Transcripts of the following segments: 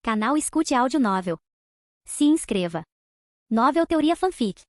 Canal Escute Áudio Novel. Se inscreva. Novel Teoria Fanfic.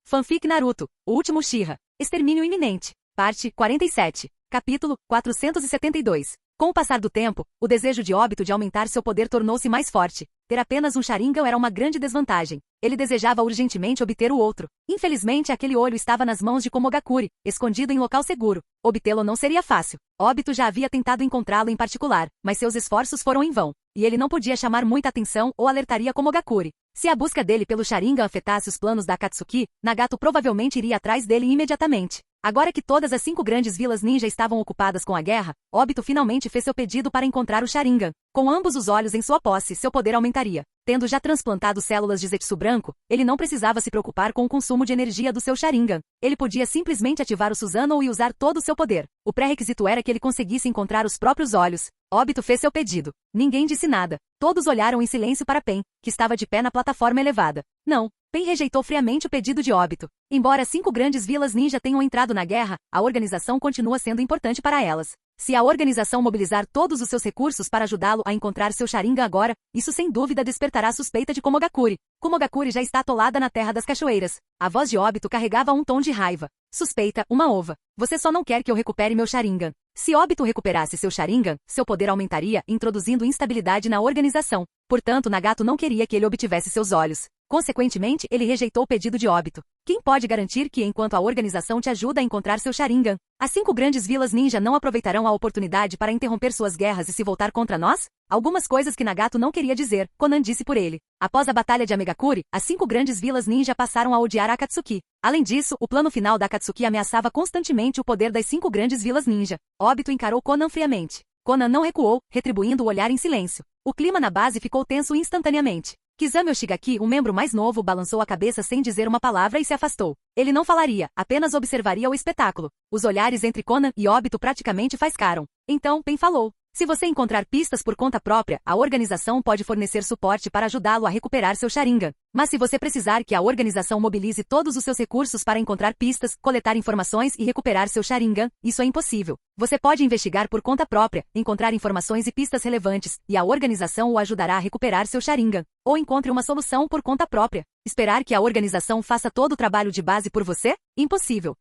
Fanfic Naruto, o último Uchiha. Extermínio iminente. Parte 47. Capítulo 472. Com o passar do tempo, o desejo de Obito de aumentar seu poder tornou-se mais forte. Ter apenas um Sharingan era uma grande desvantagem. Ele desejava urgentemente obter o outro. Infelizmente, aquele olho estava nas mãos de Komogakure, escondido em local seguro. Obtê-lo não seria fácil. Obito já havia tentado encontrá-lo em particular, mas seus esforços foram em vão. E ele não podia chamar muita atenção ou alertaria Komogakure. Se a busca dele pelo Sharingan afetasse os planos da Akatsuki, Nagato provavelmente iria atrás dele imediatamente. Agora que todas as 5 grandes vilas ninja estavam ocupadas com a guerra, Obito finalmente fez seu pedido para encontrar o Sharingan. Com ambos os olhos em sua posse, seu poder aumentaria. Tendo já transplantado células de Zetsu branco, ele não precisava se preocupar com o consumo de energia do seu Sharingan. Ele podia simplesmente ativar o Susanoo e usar todo o seu poder. O pré-requisito era que ele conseguisse encontrar os próprios olhos. Obito fez seu pedido. Ninguém disse nada. Todos olharam em silêncio para Pen, que estava de pé na plataforma elevada. Não. Pen rejeitou friamente o pedido de Obito. Embora 5 grandes vilas ninja tenham entrado na guerra, a organização continua sendo importante para elas. Se a organização mobilizar todos os seus recursos para ajudá-lo a encontrar seu Sharingan agora, isso sem dúvida despertará a suspeita de Komogakure. Komogakure já está atolada na Terra das Cachoeiras. A voz de Obito carregava um tom de raiva. Suspeita, uma ova. Você só não quer que eu recupere meu Sharingan. Se Obito recuperasse seu Sharingan, seu poder aumentaria, introduzindo instabilidade na organização. Portanto, Nagato não queria que ele obtivesse seus olhos. Consequentemente, ele rejeitou o pedido de Obito. Quem pode garantir que, enquanto a organização te ajuda a encontrar seu Sharingan, as 5 grandes vilas ninja não aproveitarão a oportunidade para interromper suas guerras e se voltar contra nós? Algumas coisas que Nagato não queria dizer, Konan disse por ele. Após a batalha de Amegakure, as 5 grandes vilas ninja passaram a odiar a Akatsuki. Além disso, o plano final da Akatsuki ameaçava constantemente o poder das 5 grandes vilas ninja. Obito encarou Konan friamente. Konan não recuou, retribuindo o olhar em silêncio. O clima na base ficou tenso instantaneamente. Kizami Oshigaki, o membro mais novo, balançou a cabeça sem dizer uma palavra e se afastou. Ele não falaria, apenas observaria o espetáculo. Os olhares entre Konan e Obito praticamente faiscaram. Então, Pen falou. Se você encontrar pistas por conta própria, a organização pode fornecer suporte para ajudá-lo a recuperar seu Sharingan. Mas se você precisar que a organização mobilize todos os seus recursos para encontrar pistas, coletar informações e recuperar seu Sharingan, isso é impossível. Você pode investigar por conta própria, encontrar informações e pistas relevantes, e a organização o ajudará a recuperar seu Sharingan. Ou encontre uma solução por conta própria. Esperar que a organização faça todo o trabalho de base por você? Impossível.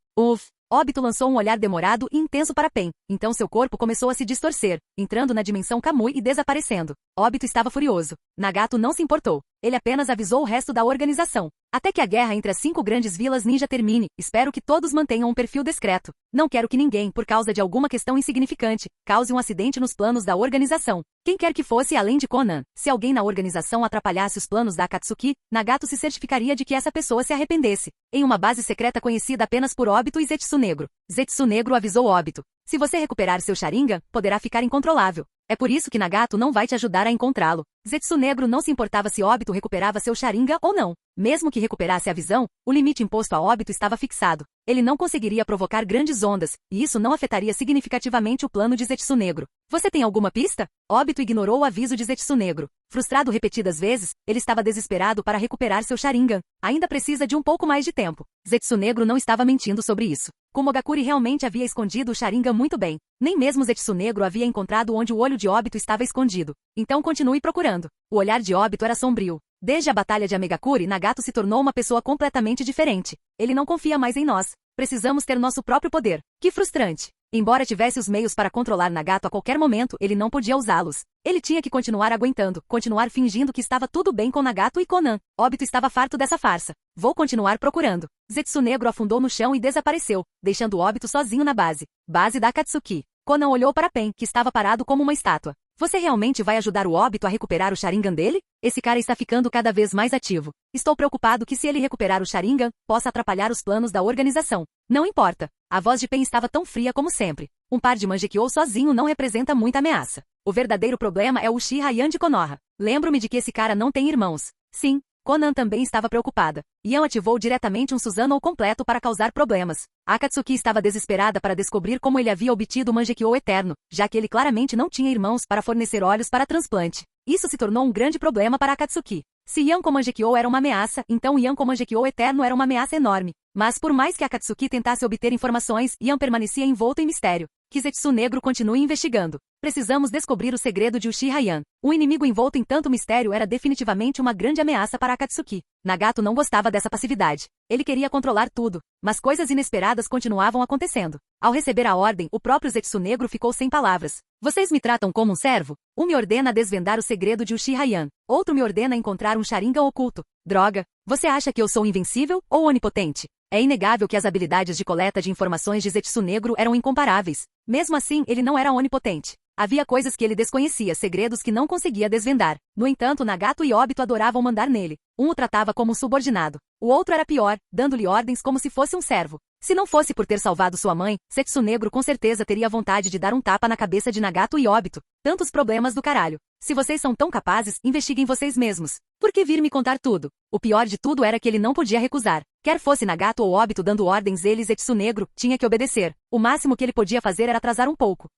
Obito lançou um olhar demorado e intenso para Pen. Então seu corpo começou a se distorcer, entrando na dimensão Kamui e desaparecendo. Obito estava furioso. Nagato não se importou. Ele apenas avisou o resto da organização. Até que a guerra entre as 5 grandes vilas ninja termine, espero que todos mantenham um perfil discreto. Não quero que ninguém, por causa de alguma questão insignificante, cause um acidente nos planos da organização. Quem quer que fosse além de Konan, se alguém na organização atrapalhasse os planos da Akatsuki, Nagato se certificaria de que essa pessoa se arrependesse. Em uma base secreta conhecida apenas por Obito e Zetsu Negro. Zetsu Negro avisou Obito. Se você recuperar seu Sharingan, poderá ficar incontrolável. É por isso que Nagato não vai te ajudar a encontrá-lo. Zetsu Negro não se importava se Obito recuperava seu Sharingan ou não. Mesmo que recuperasse a visão, o limite imposto a Obito estava fixado. Ele não conseguiria provocar grandes ondas, e isso não afetaria significativamente o plano de Zetsu Negro. Você tem alguma pista? Obito ignorou o aviso de Zetsu Negro. Frustrado repetidas vezes, ele estava desesperado para recuperar seu Sharingan. Ainda precisa de um pouco mais de tempo. Zetsu Negro não estava mentindo sobre isso. Komogakure realmente havia escondido o Sharingan muito bem. Nem mesmo Zetsu Negro havia encontrado onde o olho de Obito estava escondido. Então continue procurando. O olhar de Obito era sombrio. Desde a batalha de Amegakure, Nagato se tornou uma pessoa completamente diferente. Ele não confia mais em nós. Precisamos ter nosso próprio poder. Que frustrante. Embora tivesse os meios para controlar Nagato a qualquer momento, ele não podia usá-los. Ele tinha que continuar aguentando, continuar fingindo que estava tudo bem com Nagato e Konan. Obito estava farto dessa farsa. Vou continuar procurando. Zetsu Negro afundou no chão e desapareceu, deixando Obito sozinho na base. Base da Akatsuki. Konan olhou para Pen, que estava parado como uma estátua. Você realmente vai ajudar o Obito a recuperar o Sharingan dele? Esse cara está ficando cada vez mais ativo. Estou preocupado que se ele recuperar o Sharingan, possa atrapalhar os planos da organização. Não importa. A voz de Pen estava tão fria como sempre. Um par de Mangekyou sozinho não representa muita ameaça. O verdadeiro problema é o Uchiha Yan de Konoha. Lembro-me de que esse cara não tem irmãos. Sim. Konan também estava preocupada. Yan ativou diretamente um Susanoo completo para causar problemas. Akatsuki estava desesperada para descobrir como ele havia obtido o Mangekyou eterno, já que ele claramente não tinha irmãos para fornecer olhos para transplante. Isso se tornou um grande problema para Akatsuki. Se Yan com Mangekyou era uma ameaça, então Yan com Mangekyou eterno era uma ameaça enorme. Mas por mais que Akatsuki tentasse obter informações, Yan permanecia envolto em mistério. Que Zetsu Negro continue investigando. Precisamos descobrir o segredo de Uchiha Yan. Um inimigo envolto em tanto mistério era definitivamente uma grande ameaça para Akatsuki. Nagato não gostava dessa passividade. Ele queria controlar tudo, mas coisas inesperadas continuavam acontecendo. Ao receber a ordem, o próprio Zetsu Negro ficou sem palavras. Vocês me tratam como um servo? Um me ordena desvendar o segredo de Uchiha Yan. Outro me ordena encontrar um Sharingan oculto. Droga! Você acha que eu sou invencível ou onipotente? É inegável que as habilidades de coleta de informações de Zetsu Negro eram incomparáveis. Mesmo assim, ele não era onipotente. Havia coisas que ele desconhecia, segredos que não conseguia desvendar. No entanto, Nagato e Obito adoravam mandar nele. Um o tratava como um subordinado. O outro era pior, dando-lhe ordens como se fosse um servo. Se não fosse por ter salvado sua mãe, Zetsu Negro com certeza teria vontade de dar um tapa na cabeça de Nagato e Obito. Tantos problemas do caralho. Se vocês são tão capazes, investiguem vocês mesmos. Por que vir me contar tudo? O pior de tudo era que ele não podia recusar. Quer fosse Nagato ou Obito dando ordens, ele, Zetsu Negro, tinha que obedecer. O máximo que ele podia fazer era atrasar um pouco.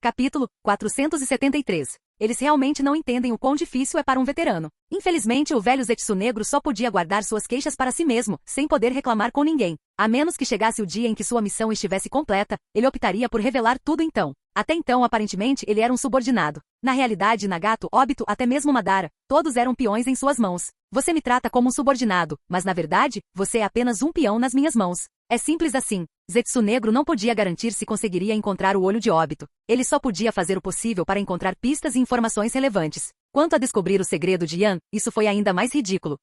Capítulo 473. Eles realmente não entendem o quão difícil é para um veterano. Infelizmente, o velho Zetsu Negro só podia guardar suas queixas para si mesmo, sem poder reclamar com ninguém. A menos que chegasse o dia em que sua missão estivesse completa, ele optaria por revelar tudo então. Até então, aparentemente, ele era um subordinado. Na realidade, Nagato, Obito, até mesmo Madara, todos eram peões em suas mãos. Você me trata como um subordinado, mas na verdade, você é apenas um peão nas minhas mãos. É simples assim. Zetsu Negro não podia garantir se conseguiria encontrar o olho de Obito. Ele só podia fazer o possível para encontrar pistas e informações relevantes. Quanto a descobrir o segredo de Yan, isso foi ainda mais ridículo.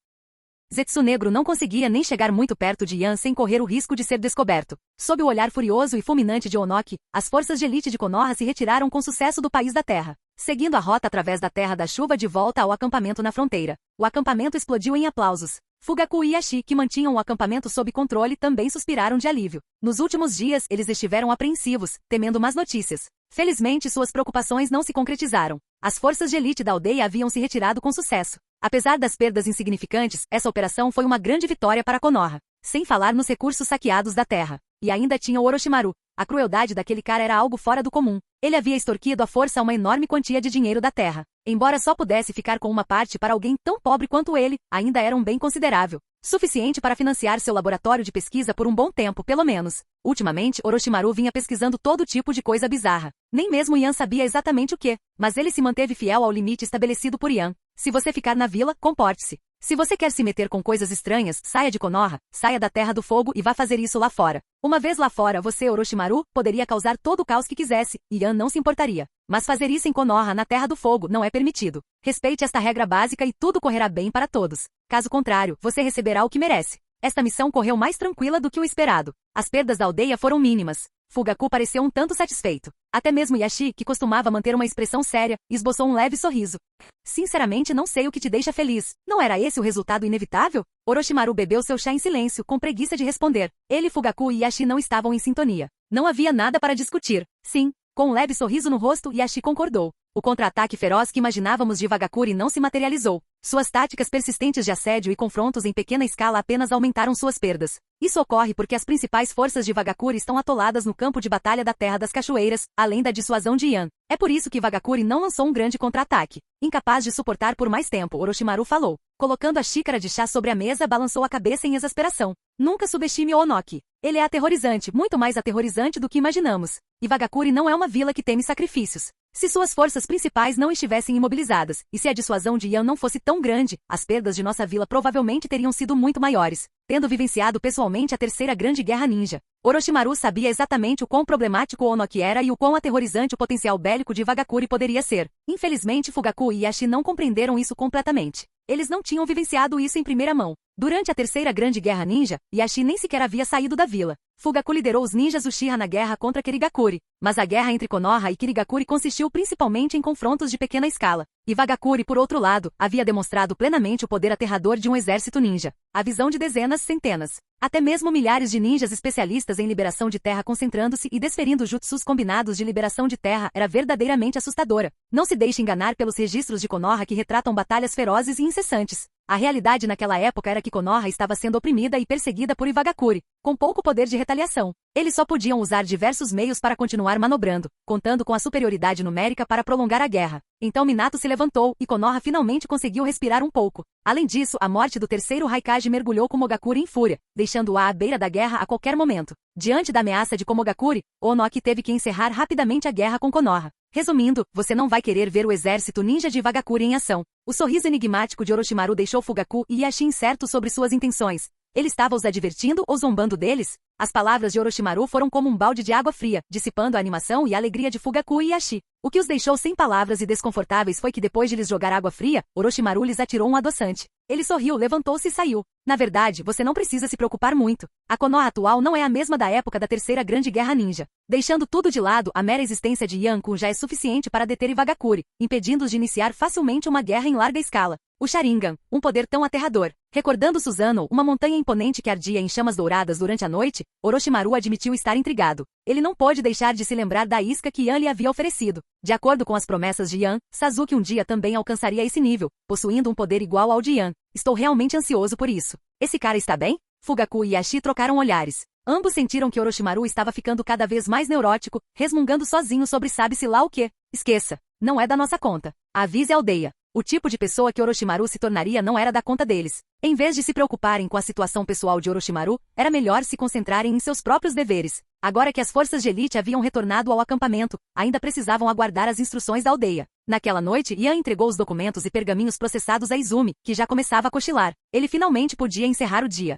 Zetsu Negro não conseguia nem chegar muito perto de Yan sem correr o risco de ser descoberto. Sob o olhar furioso e fulminante de Onoki, as forças de elite de Konoha se retiraram com sucesso do país da Terra, seguindo a rota através da Terra da Chuva de volta ao acampamento na fronteira. O acampamento explodiu em aplausos. Fugaku e Yashi, que mantinham o acampamento sob controle, também suspiraram de alívio. Nos últimos dias, eles estiveram apreensivos, temendo más notícias. Felizmente, suas preocupações não se concretizaram. As forças de elite da aldeia haviam se retirado com sucesso. Apesar das perdas insignificantes, essa operação foi uma grande vitória para Konoha. Sem falar nos recursos saqueados da terra. E ainda tinha o Orochimaru. A crueldade daquele cara era algo fora do comum. Ele havia extorquido à força uma enorme quantia de dinheiro da terra. Embora só pudesse ficar com uma parte para alguém tão pobre quanto ele, ainda era um bem considerável. Suficiente para financiar seu laboratório de pesquisa por um bom tempo, pelo menos. Ultimamente, Orochimaru vinha pesquisando todo tipo de coisa bizarra. Nem mesmo Yan sabia exatamente o que, mas ele se manteve fiel ao limite estabelecido por Yan. Se você ficar na vila, comporte-se. Se você quer se meter com coisas estranhas, saia de Konoha, saia da Terra do Fogo e vá fazer isso lá fora. Uma vez lá fora, você, Orochimaru, poderia causar todo o caos que quisesse, e Yan não se importaria. Mas fazer isso em Konoha, na Terra do Fogo, não é permitido. Respeite esta regra básica e tudo correrá bem para todos. Caso contrário, você receberá o que merece. Esta missão correu mais tranquila do que o esperado. As perdas da aldeia foram mínimas. Fugaku pareceu um tanto satisfeito. Até mesmo Yashi, que costumava manter uma expressão séria, esboçou um leve sorriso. Sinceramente não sei o que te deixa feliz. Não era esse o resultado inevitável? Orochimaru bebeu seu chá em silêncio, com preguiça de responder. Ele, Fugaku e Yashi não estavam em sintonia. Não havia nada para discutir. Sim, com um leve sorriso no rosto, Yashi concordou. O contra-ataque feroz que imaginávamos de Vagakuri não se materializou. Suas táticas persistentes de assédio e confrontos em pequena escala apenas aumentaram suas perdas. Isso ocorre porque as principais forças de Vagakuri estão atoladas no campo de batalha da Terra das Cachoeiras, além da dissuasão de Yan. É por isso que Vagakuri não lançou um grande contra-ataque. Incapaz de suportar por mais tempo, Orochimaru falou. Colocando a xícara de chá sobre a mesa, balançou a cabeça em exasperação. Nunca subestime Onoki. Ele é aterrorizante, muito mais aterrorizante do que imaginamos. E Vagakuri não é uma vila que teme sacrifícios. Se suas forças principais não estivessem imobilizadas, e se a dissuasão de Yan não fosse tão grande, as perdas de nossa vila provavelmente teriam sido muito maiores. Tendo vivenciado pessoalmente a terceira grande guerra ninja, Orochimaru sabia exatamente o quão problemático Onoki era e o quão aterrorizante o potencial bélico de Vagakuri poderia ser. Infelizmente, Fugaku e Yashi não compreenderam isso completamente. Eles não tinham vivenciado isso em primeira mão. Durante a terceira grande guerra ninja, Yashi nem sequer havia saído da vila. Fugaku liderou os ninjas Uchiha na guerra contra Kirigakuri, mas a guerra entre Konoha e Kirigakuri consistiu principalmente em confrontos de pequena escala. E Vagakuri, por outro lado, havia demonstrado plenamente o poder aterrador de um exército ninja. A visão de dezenas, centenas, até mesmo milhares de ninjas especialistas em liberação de terra concentrando-se e desferindo jutsus combinados de liberação de terra era verdadeiramente assustadora. Não se deixe enganar pelos registros de Konoha que retratam batalhas ferozes e incessantes. A realidade naquela época era que Konoha estava sendo oprimida e perseguida por Iwagakuri. com pouco poder de retaliação. Eles só podiam usar diversos meios para continuar manobrando, contando com a superioridade numérica para prolongar a guerra. Então Minato se levantou e Konoha finalmente conseguiu respirar um pouco. Além disso, a morte do terceiro Raikage mergulhou Komogakure em fúria, deixando-a à beira da guerra a qualquer momento. Diante da ameaça de Komogakure, Onoki teve que encerrar rapidamente a guerra com Konoha. Resumindo, você não vai querer ver o exército ninja de Wagakure em ação. O sorriso enigmático de Orochimaru deixou Fugaku e Ieyashi incertos sobre suas intenções. Ele estava os advertindo ou zombando deles? As palavras de Orochimaru foram como um balde de água fria, dissipando a animação e a alegria de Fugaku e Ieyashi. O que os deixou sem palavras e desconfortáveis foi que depois de lhes jogar água fria, Orochimaru lhes atirou um adoçante. Ele sorriu, levantou-se e saiu. Na verdade, você não precisa se preocupar muito. A Konoha atual não é a mesma da época da Terceira Grande Guerra Ninja. Deixando tudo de lado, a mera existência de Yankun já é suficiente para deter Iwagakure, impedindo-os de iniciar facilmente uma guerra em larga escala. O Sharingan, um poder tão aterrador. Recordando Susanoo, uma montanha imponente que ardia em chamas douradas durante a noite, Orochimaru admitiu estar intrigado. Ele não pôde deixar de se lembrar da isca que Yan lhe havia oferecido. De acordo com as promessas de Yan, Sasuke um dia também alcançaria esse nível, possuindo um poder igual ao de Yan. Estou realmente ansioso por isso. Esse cara está bem? Fugaku e Ieyashi trocaram olhares. Ambos sentiram que Orochimaru estava ficando cada vez mais neurótico, resmungando sozinho sobre sabe-se lá o que. Esqueça, não é da nossa conta. Avise a aldeia. O tipo de pessoa que Orochimaru se tornaria não era da conta deles. Em vez de se preocuparem com a situação pessoal de Orochimaru, era melhor se concentrarem em seus próprios deveres. Agora que as forças de elite haviam retornado ao acampamento, ainda precisavam aguardar as instruções da aldeia. Naquela noite, Yan entregou os documentos e pergaminhos processados a Izumi, que já começava a cochilar. Ele finalmente podia encerrar o dia.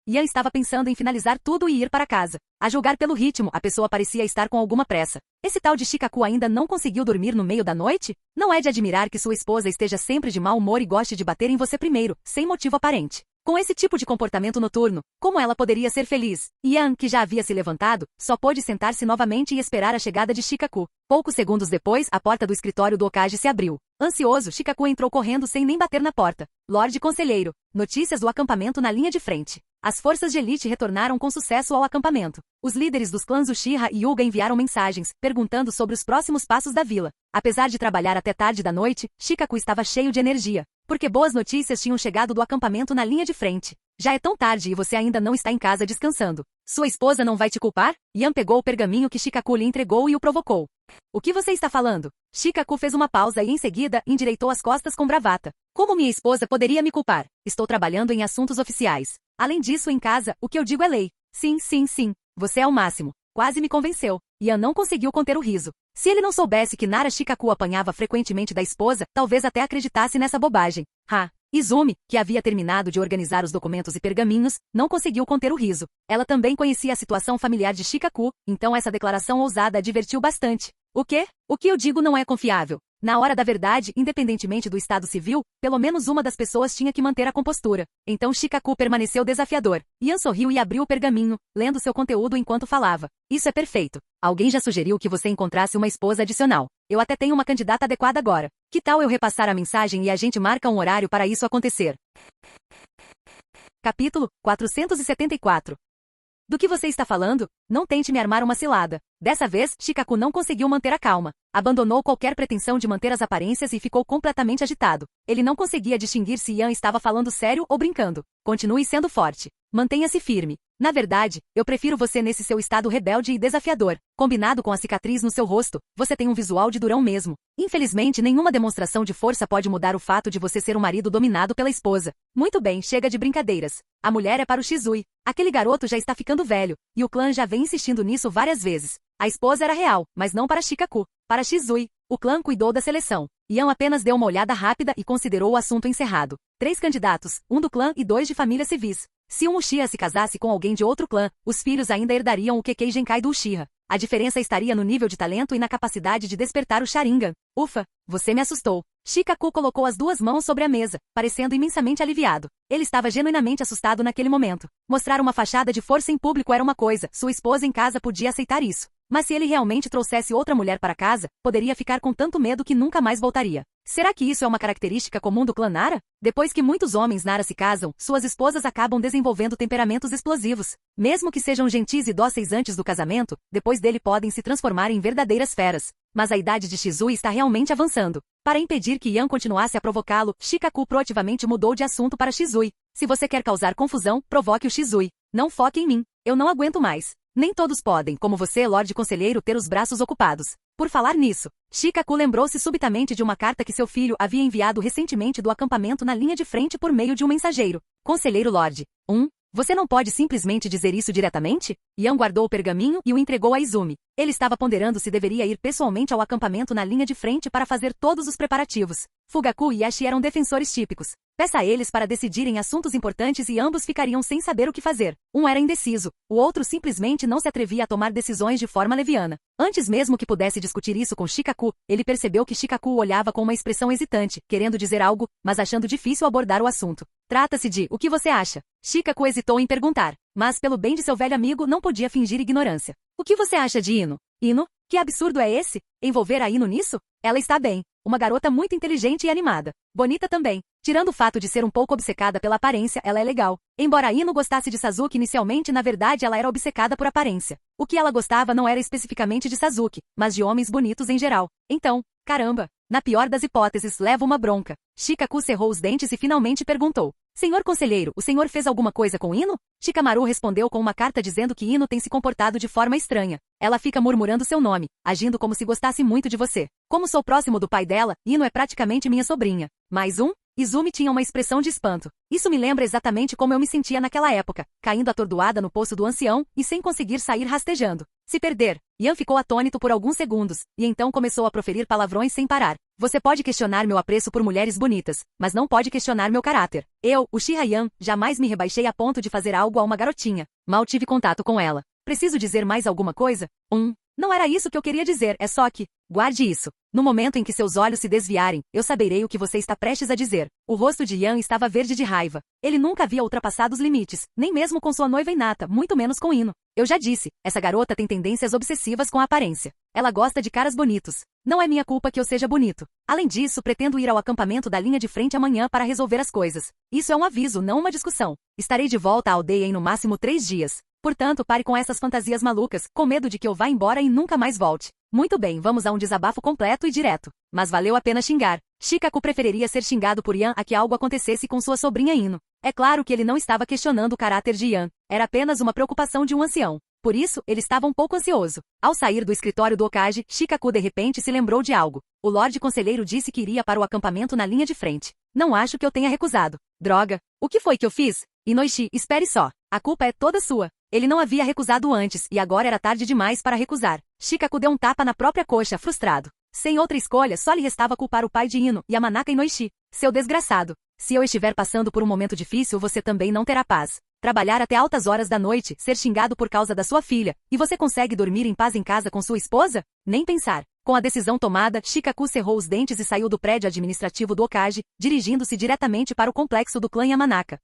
Yan estava pensando em finalizar tudo e ir para casa. A julgar pelo ritmo, a pessoa parecia estar com alguma pressa. Esse tal de Shikaku ainda não conseguiu dormir no meio da noite? Não é de admirar que sua esposa esteja sempre de mau humor e goste de bater em você primeiro, sem motivo aparente. Com esse tipo de comportamento noturno, como ela poderia ser feliz? Yan, que já havia se levantado, só pôde sentar-se novamente e esperar a chegada de Shikaku. Poucos segundos depois, a porta do escritório do Hokage se abriu. Ansioso, Shikaku entrou correndo sem nem bater na porta. Lorde Conselheiro. Notícias do acampamento na linha de frente. As forças de elite retornaram com sucesso ao acampamento. Os líderes dos clãs Uchiha e Hyuga enviaram mensagens, perguntando sobre os próximos passos da vila. Apesar de trabalhar até tarde da noite, Shikaku estava cheio de energia, porque boas notícias tinham chegado do acampamento na linha de frente. Já é tão tarde e você ainda não está em casa descansando. Sua esposa não vai te culpar? Yan pegou o pergaminho que Shikaku lhe entregou e o provocou. O que você está falando? Shikaku fez uma pausa e em seguida endireitou as costas com bravata. Como minha esposa poderia me culpar? Estou trabalhando em assuntos oficiais. Além disso, em casa, o que eu digo é lei. Sim. Você é o máximo. Quase me convenceu. Yan não conseguiu conter o riso. Se ele não soubesse que Nara Shikaku apanhava frequentemente da esposa, talvez até acreditasse nessa bobagem. Izumi, que havia terminado de organizar os documentos e pergaminhos, não conseguiu conter o riso. Ela também conhecia a situação familiar de Shikaku, então essa declaração ousada a divertiu bastante. O quê? O que eu digo não é confiável. Na hora da verdade, independentemente do estado civil, pelo menos uma das pessoas tinha que manter a compostura. Então Shikaku permaneceu desafiador. Yan sorriu e abriu o pergaminho, lendo seu conteúdo enquanto falava. Isso é perfeito. Alguém já sugeriu que você encontrasse uma esposa adicional. Eu até tenho uma candidata adequada agora. Que tal eu repassar a mensagem e a gente marca um horário para isso acontecer? Capítulo 474. Do que você está falando? Não tente me armar uma cilada. Dessa vez, Shikaku não conseguiu manter a calma. Abandonou qualquer pretensão de manter as aparências e ficou completamente agitado. Ele não conseguia distinguir se Yan estava falando sério ou brincando. Continue sendo forte. Mantenha-se firme. Na verdade, eu prefiro você nesse seu estado rebelde e desafiador. Combinado com a cicatriz no seu rosto, você tem um visual de durão mesmo. Infelizmente, nenhuma demonstração de força pode mudar o fato de você ser um marido dominado pela esposa. Muito bem, chega de brincadeiras. A mulher é para o Shizui. Aquele garoto já está ficando velho, e o clã já vem insistindo nisso várias vezes. A esposa era real, mas não para Shikaku. Para Shizui, o clã cuidou da seleção. Yan apenas deu uma olhada rápida e considerou o assunto encerrado. 3 candidatos, 1 do clã e 2 de famílias civis. Se um Uchiha se casasse com alguém de outro clã, os filhos ainda herdariam o Kekkei Genkai do Uchiha. A diferença estaria no nível de talento e na capacidade de despertar o Sharingan. Ufa, você me assustou. Shikaku colocou as 2 mãos sobre a mesa, parecendo imensamente aliviado. Ele estava genuinamente assustado naquele momento. Mostrar uma fachada de força em público era uma coisa, sua esposa em casa podia aceitar isso. Mas se ele realmente trouxesse outra mulher para casa, poderia ficar com tanto medo que nunca mais voltaria. Será que isso é uma característica comum do clã Nara? Depois que muitos homens Nara se casam, suas esposas acabam desenvolvendo temperamentos explosivos. Mesmo que sejam gentis e dóceis antes do casamento, depois dele podem se transformar em verdadeiras feras. Mas a idade de Shizui está realmente avançando. Para impedir que Yan continuasse a provocá-lo, Shikaku proativamente mudou de assunto para Shizui. Se você quer causar confusão, provoque o Shizui. Não foque em mim. Eu não aguento mais. Nem todos podem, como você, Lorde Conselheiro, ter os braços ocupados. Por falar nisso, Shikaku lembrou-se subitamente de uma carta que seu filho havia enviado recentemente do acampamento na linha de frente por meio de um mensageiro. Conselheiro Lorde. Você não pode simplesmente dizer isso diretamente? Yan guardou o pergaminho e o entregou a Izumi. Ele estava ponderando se deveria ir pessoalmente ao acampamento na linha de frente para fazer todos os preparativos. Fugaku e Yashi eram defensores típicos. Peça a eles para decidirem assuntos importantes e ambos ficariam sem saber o que fazer. Um era indeciso, o outro simplesmente não se atrevia a tomar decisões de forma leviana. Antes mesmo que pudesse discutir isso com Shikaku, ele percebeu que Shikaku o olhava com uma expressão hesitante, querendo dizer algo, mas achando difícil abordar o assunto. Trata-se de o que você acha? Shikaku hesitou em perguntar, mas pelo bem de seu velho amigo não podia fingir ignorância. O que você acha de Ino? Ino? Que absurdo é esse? Envolver a Ino nisso? Ela está bem. Uma garota muito inteligente e animada. Bonita também. Tirando o fato de ser um pouco obcecada pela aparência, ela é legal. Embora Ino gostasse de Sasuke inicialmente, na verdade ela era obcecada por aparência. O que ela gostava não era especificamente de Sasuke, mas de homens bonitos em geral. Então, caramba, na pior das hipóteses, leva uma bronca. Shikaku cerrou os dentes e finalmente perguntou. Senhor conselheiro, o senhor fez alguma coisa com Ino? Shikamaru respondeu com uma carta dizendo que Ino tem se comportado de forma estranha. Ela fica murmurando seu nome, agindo como se gostasse muito de você. Como sou próximo do pai dela, Ino é praticamente minha sobrinha. Mais um? Izumi tinha uma expressão de espanto. Isso me lembra exatamente como eu me sentia naquela época, caindo atordoada no poço do ancião e sem conseguir sair rastejando. Se perder. Yan ficou atônito por alguns segundos, e então começou a proferir palavrões sem parar. Você pode questionar meu apreço por mulheres bonitas, mas não pode questionar meu caráter. Eu, Uchiha Yan, jamais me rebaixei a ponto de fazer algo a uma garotinha. Mal tive contato com ela. Preciso dizer mais alguma coisa? Não era isso que eu queria dizer, é só que... Guarde isso. No momento em que seus olhos se desviarem, eu saberei o que você está prestes a dizer. O rosto de Yan estava verde de raiva. Ele nunca havia ultrapassado os limites, nem mesmo com sua noiva Hinata, muito menos com Ino. Eu já disse, essa garota tem tendências obsessivas com a aparência. Ela gosta de caras bonitos. Não é minha culpa que eu seja bonito. Além disso, pretendo ir ao acampamento da linha de frente amanhã para resolver as coisas. Isso é um aviso, não uma discussão. Estarei de volta à aldeia em no máximo 3 dias. Portanto, pare com essas fantasias malucas, com medo de que eu vá embora e nunca mais volte. Muito bem, vamos a um desabafo completo e direto. Mas valeu a pena xingar. Shikaku preferiria ser xingado por Yan a que algo acontecesse com sua sobrinha Ino. É claro que ele não estava questionando o caráter de Yan. Era apenas uma preocupação de um ancião. Por isso, ele estava um pouco ansioso. Ao sair do escritório do Hokage, Shikaku de repente se lembrou de algo. O Lorde Conselheiro disse que iria para o acampamento na linha de frente. Não acho que eu tenha recusado. Droga. O que foi que eu fiz? Inoishi, espere só. A culpa é toda sua. Ele não havia recusado antes, e agora era tarde demais para recusar. Shikaku deu um tapa na própria coxa, frustrado. Sem outra escolha, só lhe restava culpar o pai de Ino, Yamanaka Inoishi. Seu desgraçado. Se eu estiver passando por um momento difícil, você também não terá paz. Trabalhar até altas horas da noite, ser xingado por causa da sua filha, e você consegue dormir em paz em casa com sua esposa? Nem pensar. Com a decisão tomada, Shikaku cerrou os dentes e saiu do prédio administrativo do Hokage, dirigindo-se diretamente para o complexo do clã Yamanaka.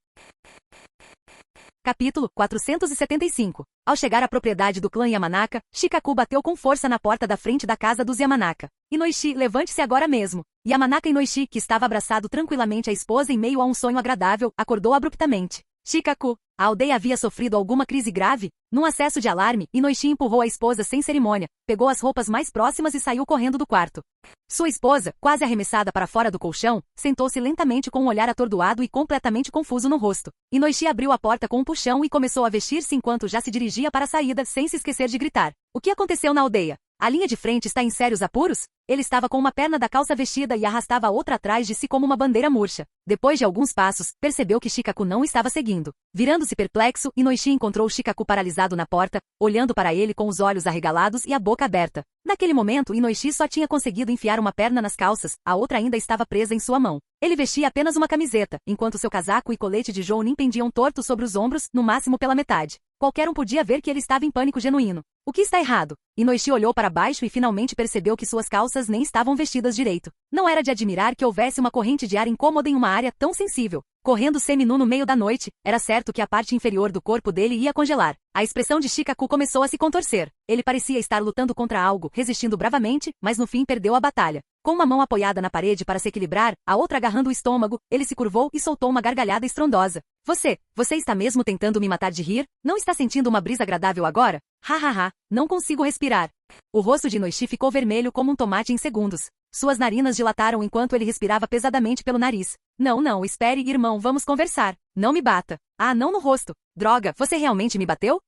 Capítulo 475. Ao chegar à propriedade do clã Yamanaka, Shikaku bateu com força na porta da frente da casa dos Yamanaka. Inoishi, levante-se agora mesmo. Yamanaka Inoishi, que estava abraçado tranquilamente à esposa em meio a um sonho agradável, acordou abruptamente. Shikaku, a aldeia havia sofrido alguma crise grave? Num acesso de alarme, Inoishi empurrou a esposa sem cerimônia, pegou as roupas mais próximas e saiu correndo do quarto. Sua esposa, quase arremessada para fora do colchão, sentou-se lentamente com um olhar atordoado e completamente confuso no rosto. Inoishi abriu a porta com um puxão e começou a vestir-se enquanto já se dirigia para a saída, sem se esquecer de gritar. O que aconteceu na aldeia? A linha de frente está em sérios apuros? Ele estava com uma perna da calça vestida e arrastava a outra atrás de si como uma bandeira murcha. Depois de alguns passos, percebeu que Shikaku não estava seguindo. Virando-se perplexo, Inoishi encontrou Shikaku paralisado na porta, olhando para ele com os olhos arregalados e a boca aberta. Naquele momento, Inoishi só tinha conseguido enfiar uma perna nas calças, a outra ainda estava presa em sua mão. Ele vestia apenas uma camiseta, enquanto seu casaco e colete de Jounin pendiam tortos sobre os ombros, no máximo pela metade. Qualquer um podia ver que ele estava em pânico genuíno. O que está errado? Inoishi olhou para baixo e finalmente percebeu que suas calças nem estavam vestidas direito. Não era de admirar que houvesse uma corrente de ar incômoda em uma área tão sensível. Correndo seminu no meio da noite, era certo que a parte inferior do corpo dele ia congelar. A expressão de Shikaku começou a se contorcer. Ele parecia estar lutando contra algo, resistindo bravamente, mas no fim perdeu a batalha. Com uma mão apoiada na parede para se equilibrar, a outra agarrando o estômago, ele se curvou e soltou uma gargalhada estrondosa. Você está mesmo tentando me matar de rir? Não está sentindo uma brisa agradável agora? Hahaha, não consigo respirar. O rosto de Inoishi ficou vermelho como um tomate em segundos. Suas narinas dilataram enquanto ele respirava pesadamente pelo nariz. Não, não, espere, irmão, vamos conversar. Não me bata. Ah, não no rosto. Droga, você realmente me bateu?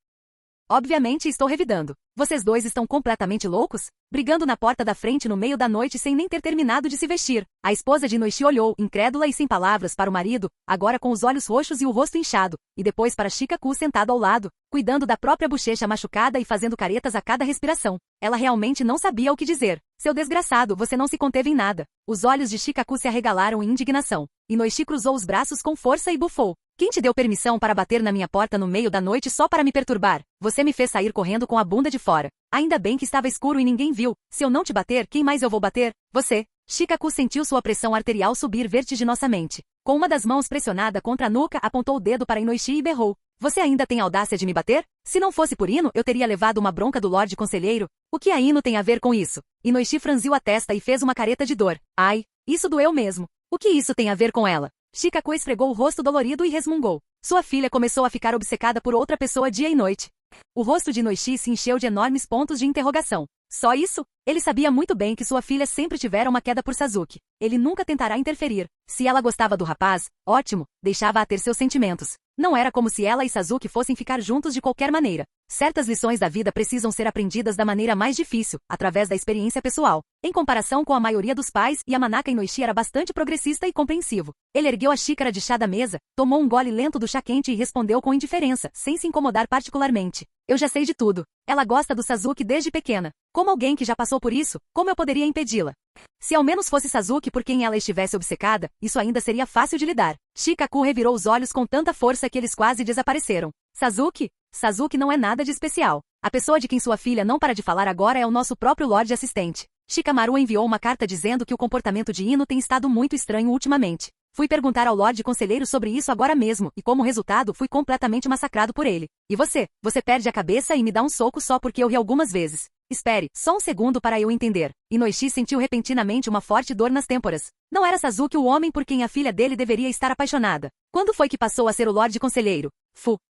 Obviamente estou revidando. Vocês dois estão completamente loucos? Brigando na porta da frente no meio da noite sem nem ter terminado de se vestir. A esposa de Inoishi olhou, incrédula e sem palavras, para o marido, agora com os olhos roxos e o rosto inchado, e depois para Shikaku sentado ao lado, cuidando da própria bochecha machucada e fazendo caretas a cada respiração. Ela realmente não sabia o que dizer. Seu desgraçado, você não se conteve em nada. Os olhos de Shikaku se arregalaram em indignação. Inoishi cruzou os braços com força e bufou. Quem te deu permissão para bater na minha porta no meio da noite só para me perturbar? Você me fez sair correndo com a bunda de fora. Ainda bem que estava escuro e ninguém viu. Se eu não te bater, quem mais eu vou bater? Você. Shikaku sentiu sua pressão arterial subir vertiginosamente. Com uma das mãos pressionada contra a nuca, apontou o dedo para Inoishi e berrou. Você ainda tem audácia de me bater? Se não fosse por Ino, eu teria levado uma bronca do Lorde Conselheiro. O que a Ino tem a ver com isso? Inoishi franziu a testa e fez uma careta de dor. Ai, isso doeu mesmo. O que isso tem a ver com ela? Shikaku esfregou o rosto dolorido e resmungou. Sua filha começou a ficar obcecada por outra pessoa dia e noite. O rosto de Inoishi se encheu de enormes pontos de interrogação. Só isso? Ele sabia muito bem que sua filha sempre tivera uma queda por Sasuke. Ele nunca tentará interferir. Se ela gostava do rapaz, ótimo, deixava-a ter seus sentimentos. Não era como se ela e Sasuke fossem ficar juntos de qualquer maneira. Certas lições da vida precisam ser aprendidas da maneira mais difícil, através da experiência pessoal. Em comparação com a maioria dos pais, Yamanaka Inoishi era bastante progressista e compreensivo. Ele ergueu a xícara de chá da mesa, tomou um gole lento do chá quente e respondeu com indiferença, sem se incomodar particularmente. Eu já sei de tudo. Ela gosta do Sasuke desde pequena. Como alguém que já passou por isso, como eu poderia impedi-la? Se ao menos fosse Sasuke por quem ela estivesse obcecada, isso ainda seria fácil de lidar. Shikaku revirou os olhos com tanta força que eles quase desapareceram. Sasuke? Sasuke não é nada de especial. A pessoa de quem sua filha não para de falar agora é o nosso próprio Lorde Assistente. Shikamaru enviou uma carta dizendo que o comportamento de Ino tem estado muito estranho ultimamente. Fui perguntar ao Lorde Conselheiro sobre isso agora mesmo, e como resultado fui completamente massacrado por ele. E você? Você perde a cabeça e me dá um soco só porque eu ri algumas vezes. Espere, só um segundo para eu entender. Inoishi sentiu repentinamente uma forte dor nas têmporas. Não era Sasuke o homem por quem a filha dele deveria estar apaixonada. Quando foi que passou a ser o Lorde Conselheiro?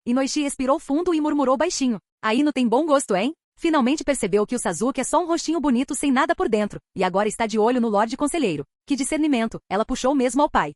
Inoishi expirou fundo e murmurou baixinho. A Ino tem bom gosto, hein? Finalmente percebeu que o Sasuke é só um rostinho bonito sem nada por dentro, e agora está de olho no Lorde Conselheiro. Que discernimento, ela puxou mesmo ao pai.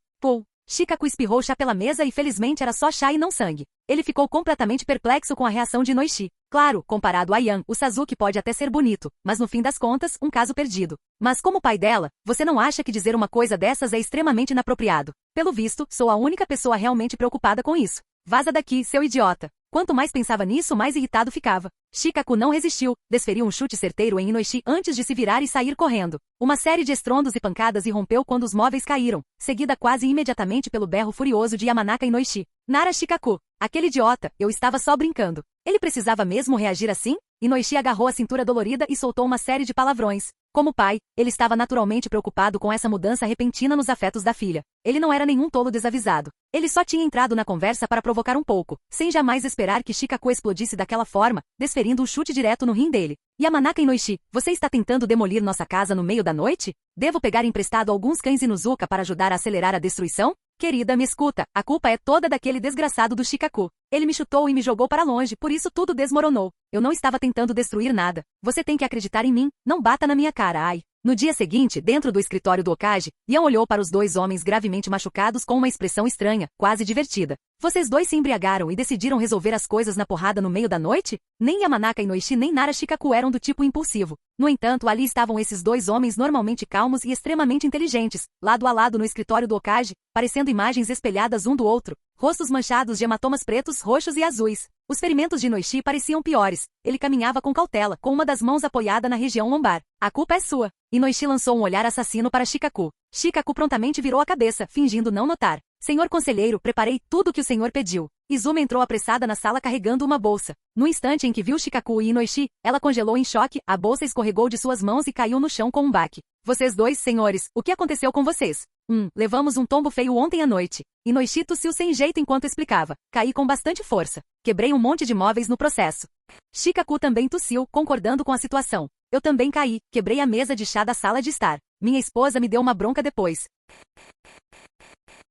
Shikaku espirrou chá pela mesa e felizmente era só chá e não sangue. Ele ficou completamente perplexo com a reação de Inoishi. Claro, comparado a Yan, o Sasuke pode até ser bonito, mas no fim das contas, um caso perdido. Mas como pai dela, você não acha que dizer uma coisa dessas é extremamente inapropriado? Pelo visto, sou a única pessoa realmente preocupada com isso. Vaza daqui, seu idiota. Quanto mais pensava nisso, mais irritado ficava. Shikaku não resistiu, desferiu um chute certeiro em Inoishi antes de se virar e sair correndo. Uma série de estrondos e pancadas irrompeu quando os móveis caíram, seguida quase imediatamente pelo berro furioso de Yamanaka Inoishi. Nara Shikaku, aquele idiota, eu estava só brincando. Ele precisava mesmo reagir assim? Inoishi agarrou a cintura dolorida e soltou uma série de palavrões. Como pai, ele estava naturalmente preocupado com essa mudança repentina nos afetos da filha. Ele não era nenhum tolo desavisado. Ele só tinha entrado na conversa para provocar um pouco, sem jamais esperar que Shikaku explodisse daquela forma, desferindo um chute direto no rim dele. Yamanaka Inoishi, você está tentando demolir nossa casa no meio da noite? Devo pegar emprestado alguns cães Inuzuka para ajudar a acelerar a destruição? Querida, me escuta, a culpa é toda daquele desgraçado do Shikaku. Ele me chutou e me jogou para longe, por isso tudo desmoronou. Eu não estava tentando destruir nada. Você tem que acreditar em mim, não bata na minha cara, ai. No dia seguinte, dentro do escritório do Okage, Yan olhou para os dois homens gravemente machucados com uma expressão estranha, quase divertida. Vocês dois se embriagaram e decidiram resolver as coisas na porrada no meio da noite? Nem Yamanaka Inoishi nem Nara Shikaku eram do tipo impulsivo. No entanto, ali estavam esses dois homens normalmente calmos e extremamente inteligentes, lado a lado no escritório do Okage, parecendo imagens espelhadas um do outro, rostos manchados de hematomas pretos, roxos e azuis. Os ferimentos de Inoishi pareciam piores. Ele caminhava com cautela, com uma das mãos apoiada na região lombar. A culpa é sua. Inoishi lançou um olhar assassino para Shikaku. Shikaku prontamente virou a cabeça, fingindo não notar. Senhor conselheiro, preparei tudo o que o senhor pediu. Izumi entrou apressada na sala carregando uma bolsa. No instante em que viu Shikaku e Inoishi, ela congelou em choque, a bolsa escorregou de suas mãos e caiu no chão com um baque. Vocês dois, senhores, o que aconteceu com vocês? Levamos um tombo feio ontem à noite. Inoishi tossiu sem jeito enquanto explicava. Caí com bastante força. Quebrei um monte de móveis no processo. Shikaku também tossiu, concordando com a situação. Eu também caí, quebrei a mesa de chá da sala de estar. Minha esposa me deu uma bronca depois.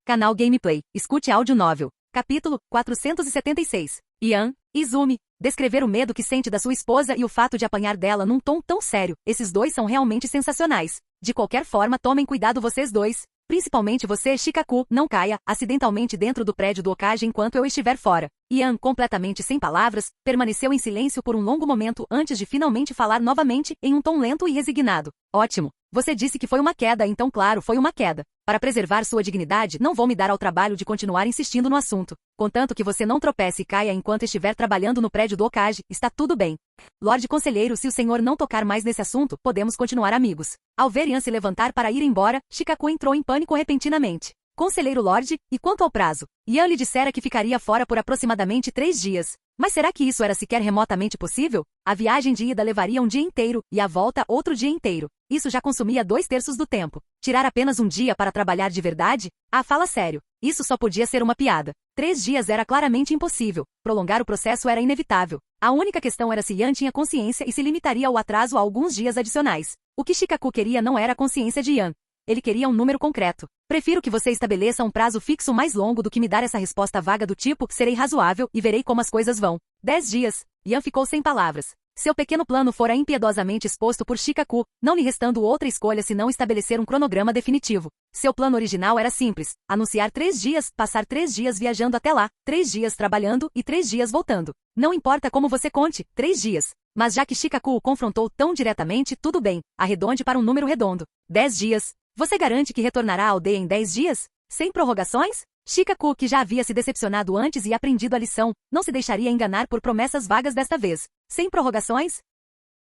Canal Gameplay. Escute áudio novel. Capítulo 476. Yan, Izumi. Descrever o medo que sente da sua esposa e o fato de apanhar dela num tom tão sério. Esses dois são realmente sensacionais. De qualquer forma, tomem cuidado vocês dois. Principalmente você, Shikaku, não caia acidentalmente dentro do prédio do Hokage enquanto eu estiver fora. Yan, completamente sem palavras, permaneceu em silêncio por um longo momento antes de finalmente falar novamente em um tom lento e resignado. Ótimo. Você disse que foi uma queda, então claro, foi uma queda. Para preservar sua dignidade, não vou me dar ao trabalho de continuar insistindo no assunto. Contanto que você não tropece e caia enquanto estiver trabalhando no prédio do Hokage, está tudo bem. Lorde Conselheiro, se o senhor não tocar mais nesse assunto, podemos continuar amigos. Ao ver Yan se levantar para ir embora, Shikaku entrou em pânico repentinamente. Conselheiro Lorde, e quanto ao prazo? Yan lhe dissera que ficaria fora por aproximadamente 3 dias. Mas será que isso era sequer remotamente possível? A viagem de ida levaria um dia inteiro, e a volta outro dia inteiro. Isso já consumia 2/3 do tempo. Tirar apenas um dia para trabalhar de verdade? Ah, fala sério. Isso só podia ser uma piada. 3 dias era claramente impossível. Prolongar o processo era inevitável. A única questão era se Yan tinha consciência e se limitaria ao atraso a alguns dias adicionais. O que Shikaku queria não era a consciência de Yan. Ele queria um número concreto. Prefiro que você estabeleça um prazo fixo mais longo do que me dar essa resposta vaga do tipo, serei razoável e verei como as coisas vão. 10 dias. Yan ficou sem palavras. Seu pequeno plano fora impiedosamente exposto por Shikaku, não lhe restando outra escolha senão estabelecer um cronograma definitivo. Seu plano original era simples, anunciar 3 dias, passar 3 dias viajando até lá, 3 dias trabalhando e 3 dias voltando. Não importa como você conte, 3 dias. Mas já que Shikaku o confrontou tão diretamente, tudo bem, arredonde para um número redondo. 10 dias. Você garante que retornará à aldeia em 10 dias? Sem prorrogações? Shikaku, que já havia se decepcionado antes e aprendido a lição, não se deixaria enganar por promessas vagas desta vez. Sem prorrogações?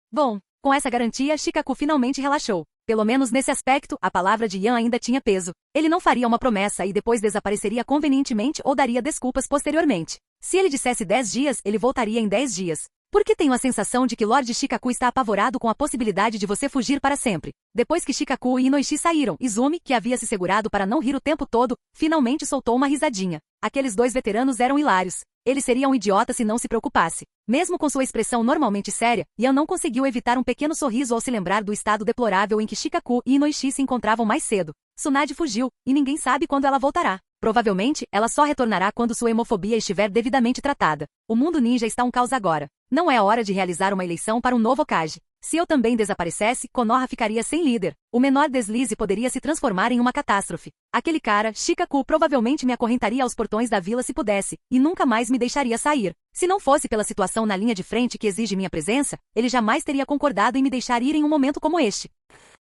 Bom, com essa garantia, Shikaku finalmente relaxou. Pelo menos nesse aspecto, a palavra de Yan ainda tinha peso. Ele não faria uma promessa e depois desapareceria convenientemente ou daria desculpas posteriormente. Se ele dissesse 10 dias, ele voltaria em 10 dias. Por que tenho a sensação de que Lord Shikaku está apavorado com a possibilidade de você fugir para sempre? Depois que Shikaku e Inoishi saíram, Izumi, que havia se segurado para não rir o tempo todo, finalmente soltou uma risadinha. Aqueles 2 veteranos eram hilários. Ele seria um idiota se não se preocupasse. Mesmo com sua expressão normalmente séria, Yan não conseguiu evitar um pequeno sorriso ao se lembrar do estado deplorável em que Shikaku e Inoishi se encontravam mais cedo. Tsunade fugiu, e ninguém sabe quando ela voltará. Provavelmente, ela só retornará quando sua hemofobia estiver devidamente tratada. O mundo ninja está um caos agora. Não é a hora de realizar uma eleição para um novo Hokage. Se eu também desaparecesse, Konoha ficaria sem líder. O menor deslize poderia se transformar em uma catástrofe. Aquele cara, Shikaku, provavelmente me acorrentaria aos portões da vila se pudesse, e nunca mais me deixaria sair. Se não fosse pela situação na linha de frente que exige minha presença, ele jamais teria concordado em me deixar ir em um momento como este.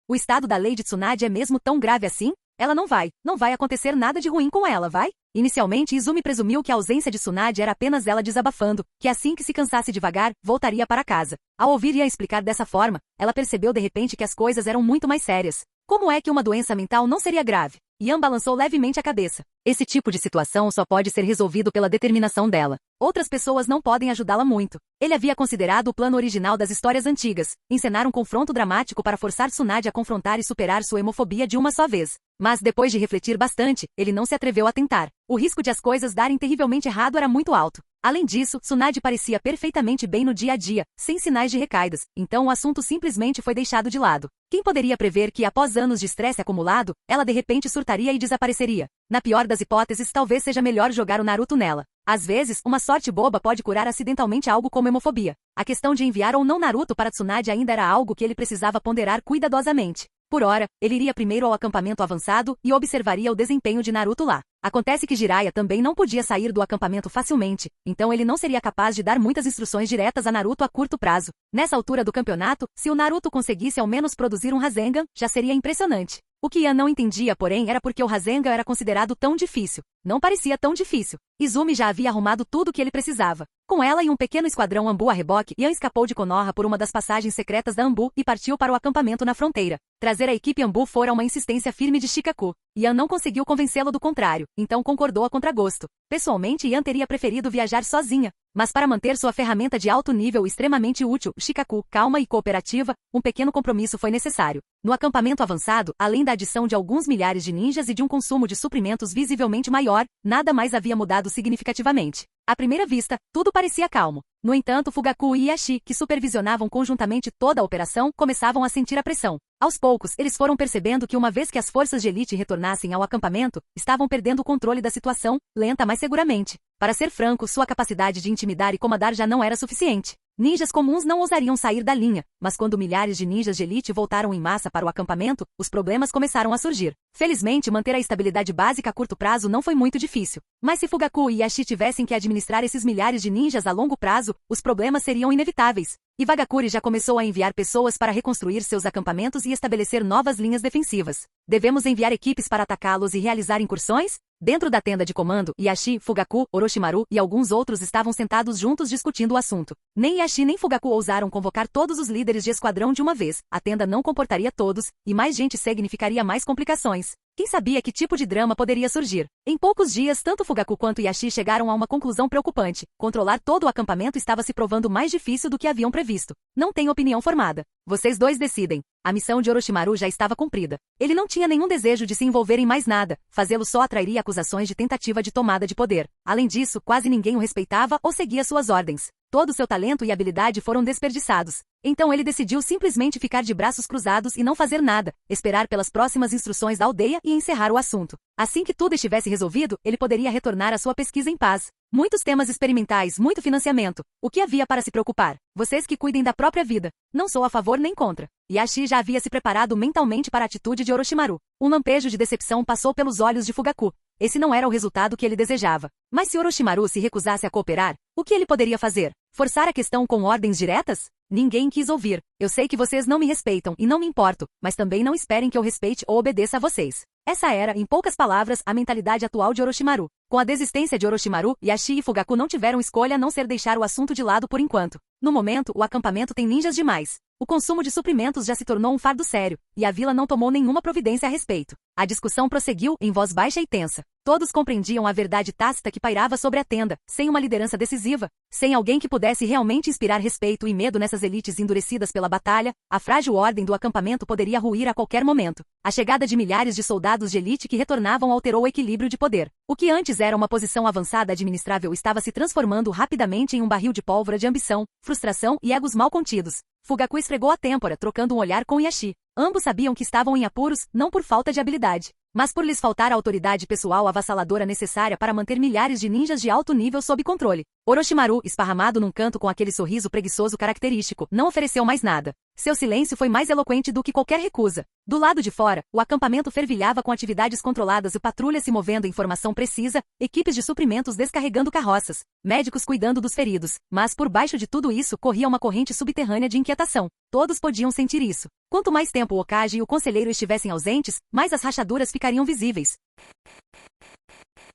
O estado da Lady Tsunade é mesmo tão grave assim? Ela não vai acontecer nada de ruim com ela, vai? Inicialmente, Izumi presumiu que a ausência de Tsunade era apenas ela desabafando, que assim que se cansasse devagar, voltaria para casa. Ao ouvir Yan explicar dessa forma, ela percebeu de repente que as coisas eram muito mais sérias. Como é que uma doença mental não seria grave? Yan balançou levemente a cabeça. Esse tipo de situação só pode ser resolvido pela determinação dela. Outras pessoas não podem ajudá-la muito. Ele havia considerado o plano original das histórias antigas, encenar um confronto dramático para forçar Tsunade a confrontar e superar sua hemofobia de uma só vez. Mas depois de refletir bastante, ele não se atreveu a tentar. O risco de as coisas darem terrivelmente errado era muito alto. Além disso, Tsunade parecia perfeitamente bem no dia a dia, sem sinais de recaídas, então o assunto simplesmente foi deixado de lado. Quem poderia prever que, após anos de estresse acumulado, ela de repente surtaria e desapareceria? Na pior das hipóteses, talvez seja melhor jogar o Naruto nela. Às vezes, uma sorte boba pode curar acidentalmente algo como hemofobia. A questão de enviar ou não Naruto para Tsunade ainda era algo que ele precisava ponderar cuidadosamente. Por ora, ele iria primeiro ao acampamento avançado e observaria o desempenho de Naruto lá. Acontece que Jiraiya também não podia sair do acampamento facilmente, então ele não seria capaz de dar muitas instruções diretas a Naruto a curto prazo. Nessa altura do campeonato, se o Naruto conseguisse ao menos produzir um Rasengan, já seria impressionante. O que Yan não entendia, porém, era porque o Rasengan era considerado tão difícil. Não parecia tão difícil. Izumi já havia arrumado tudo o que ele precisava. Com ela e um pequeno esquadrão Anbu a reboque, Yan escapou de Konoha por uma das passagens secretas da Anbu e partiu para o acampamento na fronteira. Trazer a equipe Anbu fora uma insistência firme de Shikaku. Yan não conseguiu convencê-lo do contrário, então concordou a contragosto. Pessoalmente, Yan teria preferido viajar sozinha. Mas para manter sua ferramenta de alto nível extremamente útil, Shikaku, calma e cooperativa, um pequeno compromisso foi necessário. No acampamento avançado, além da adição de alguns milhares de ninjas e de um consumo de suprimentos visivelmente maior, nada mais havia mudado significativamente. À primeira vista, tudo parecia calmo. No entanto, Fugaku e Ieyashi, que supervisionavam conjuntamente toda a operação, começavam a sentir a pressão. Aos poucos, eles foram percebendo que uma vez que as forças de elite retornassem ao acampamento, estavam perdendo o controle da situação, lenta mas seguramente. Para ser franco, sua capacidade de intimidar e comandar já não era suficiente. Ninjas comuns não ousariam sair da linha, mas quando milhares de ninjas de elite voltaram em massa para o acampamento, os problemas começaram a surgir. Felizmente, manter a estabilidade básica a curto prazo não foi muito difícil. Mas se Fugaku e Yashi tivessem que administrar esses milhares de ninjas a longo prazo, os problemas seriam inevitáveis. Iwagakure já começou a enviar pessoas para reconstruir seus acampamentos e estabelecer novas linhas defensivas. Devemos enviar equipes para atacá-los e realizar incursões? Dentro da tenda de comando, Yashi, Fugaku, Orochimaru e alguns outros estavam sentados juntos discutindo o assunto. Nem Yashi nem Fugaku ousaram convocar todos os líderes de esquadrão de uma vez. A tenda não comportaria todos, e mais gente significaria mais complicações. Quem sabia que tipo de drama poderia surgir? Em poucos dias, tanto Fugaku quanto Yashi chegaram a uma conclusão preocupante. Controlar todo o acampamento estava se provando mais difícil do que haviam previsto. Não tenho opinião formada. Vocês dois decidem. A missão de Orochimaru já estava cumprida. Ele não tinha nenhum desejo de se envolver em mais nada. Fazê-lo só atrairia acusações de tentativa de tomada de poder. Além disso, quase ninguém o respeitava ou seguia suas ordens. Todo seu talento e habilidade foram desperdiçados. Então ele decidiu simplesmente ficar de braços cruzados e não fazer nada, esperar pelas próximas instruções da aldeia e encerrar o assunto. Assim que tudo estivesse resolvido, ele poderia retornar à sua pesquisa em paz. Muitos temas experimentais, muito financiamento. O que havia para se preocupar? Vocês que cuidem da própria vida. Não sou a favor nem contra. Yashi já havia se preparado mentalmente para a atitude de Orochimaru. Um lampejo de decepção passou pelos olhos de Fugaku. Esse não era o resultado que ele desejava. Mas se Orochimaru se recusasse a cooperar, o que ele poderia fazer? Forçar a questão com ordens diretas? Ninguém quis ouvir. Eu sei que vocês não me respeitam e não me importo, mas também não esperem que eu respeite ou obedeça a vocês. Essa era, em poucas palavras, a mentalidade atual de Orochimaru. Com a desistência de Orochimaru, Yashi e Fugaku não tiveram escolha a não ser deixar o assunto de lado por enquanto. No momento, o acampamento tem ninjas demais. O consumo de suprimentos já se tornou um fardo sério, e a vila não tomou nenhuma providência a respeito. A discussão prosseguiu em voz baixa e tensa. Todos compreendiam a verdade tácita que pairava sobre a tenda, sem uma liderança decisiva, sem alguém que pudesse realmente inspirar respeito e medo nessas elites endurecidas pela batalha, a frágil ordem do acampamento poderia ruir a qualquer momento. A chegada de milhares de soldados de elite que retornavam alterou o equilíbrio de poder. O que antes era uma posição avançada administrável estava se transformando rapidamente em um barril de pólvora de ambição, frustração e egos mal contidos. Fugaku esfregou a têmpora, trocando um olhar com Yashi. Ambos sabiam que estavam em apuros, não por falta de habilidade, mas por lhes faltar a autoridade pessoal avassaladora necessária para manter milhares de ninjas de alto nível sob controle. Orochimaru, esparramado num canto com aquele sorriso preguiçoso característico, não ofereceu mais nada. Seu silêncio foi mais eloquente do que qualquer recusa. Do lado de fora, o acampamento fervilhava com atividades controladas e patrulhas se movendo em formação precisa, equipes de suprimentos descarregando carroças, médicos cuidando dos feridos. Mas por baixo de tudo isso corria uma corrente subterrânea de inquietação. Todos podiam sentir isso. Quanto mais tempo o Hokage e o conselheiro estivessem ausentes, mais as rachaduras ficariam visíveis.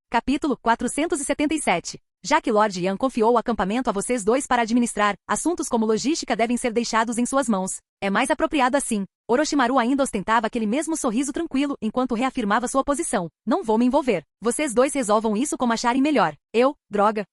Capítulo 477. Já que Lord Yan confiou o acampamento a vocês dois para administrar, assuntos como logística devem ser deixados em suas mãos. É mais apropriado assim. Orochimaru ainda ostentava aquele mesmo sorriso tranquilo enquanto reafirmava sua posição. Não vou me envolver. Vocês dois resolvam isso como acharem melhor. Droga.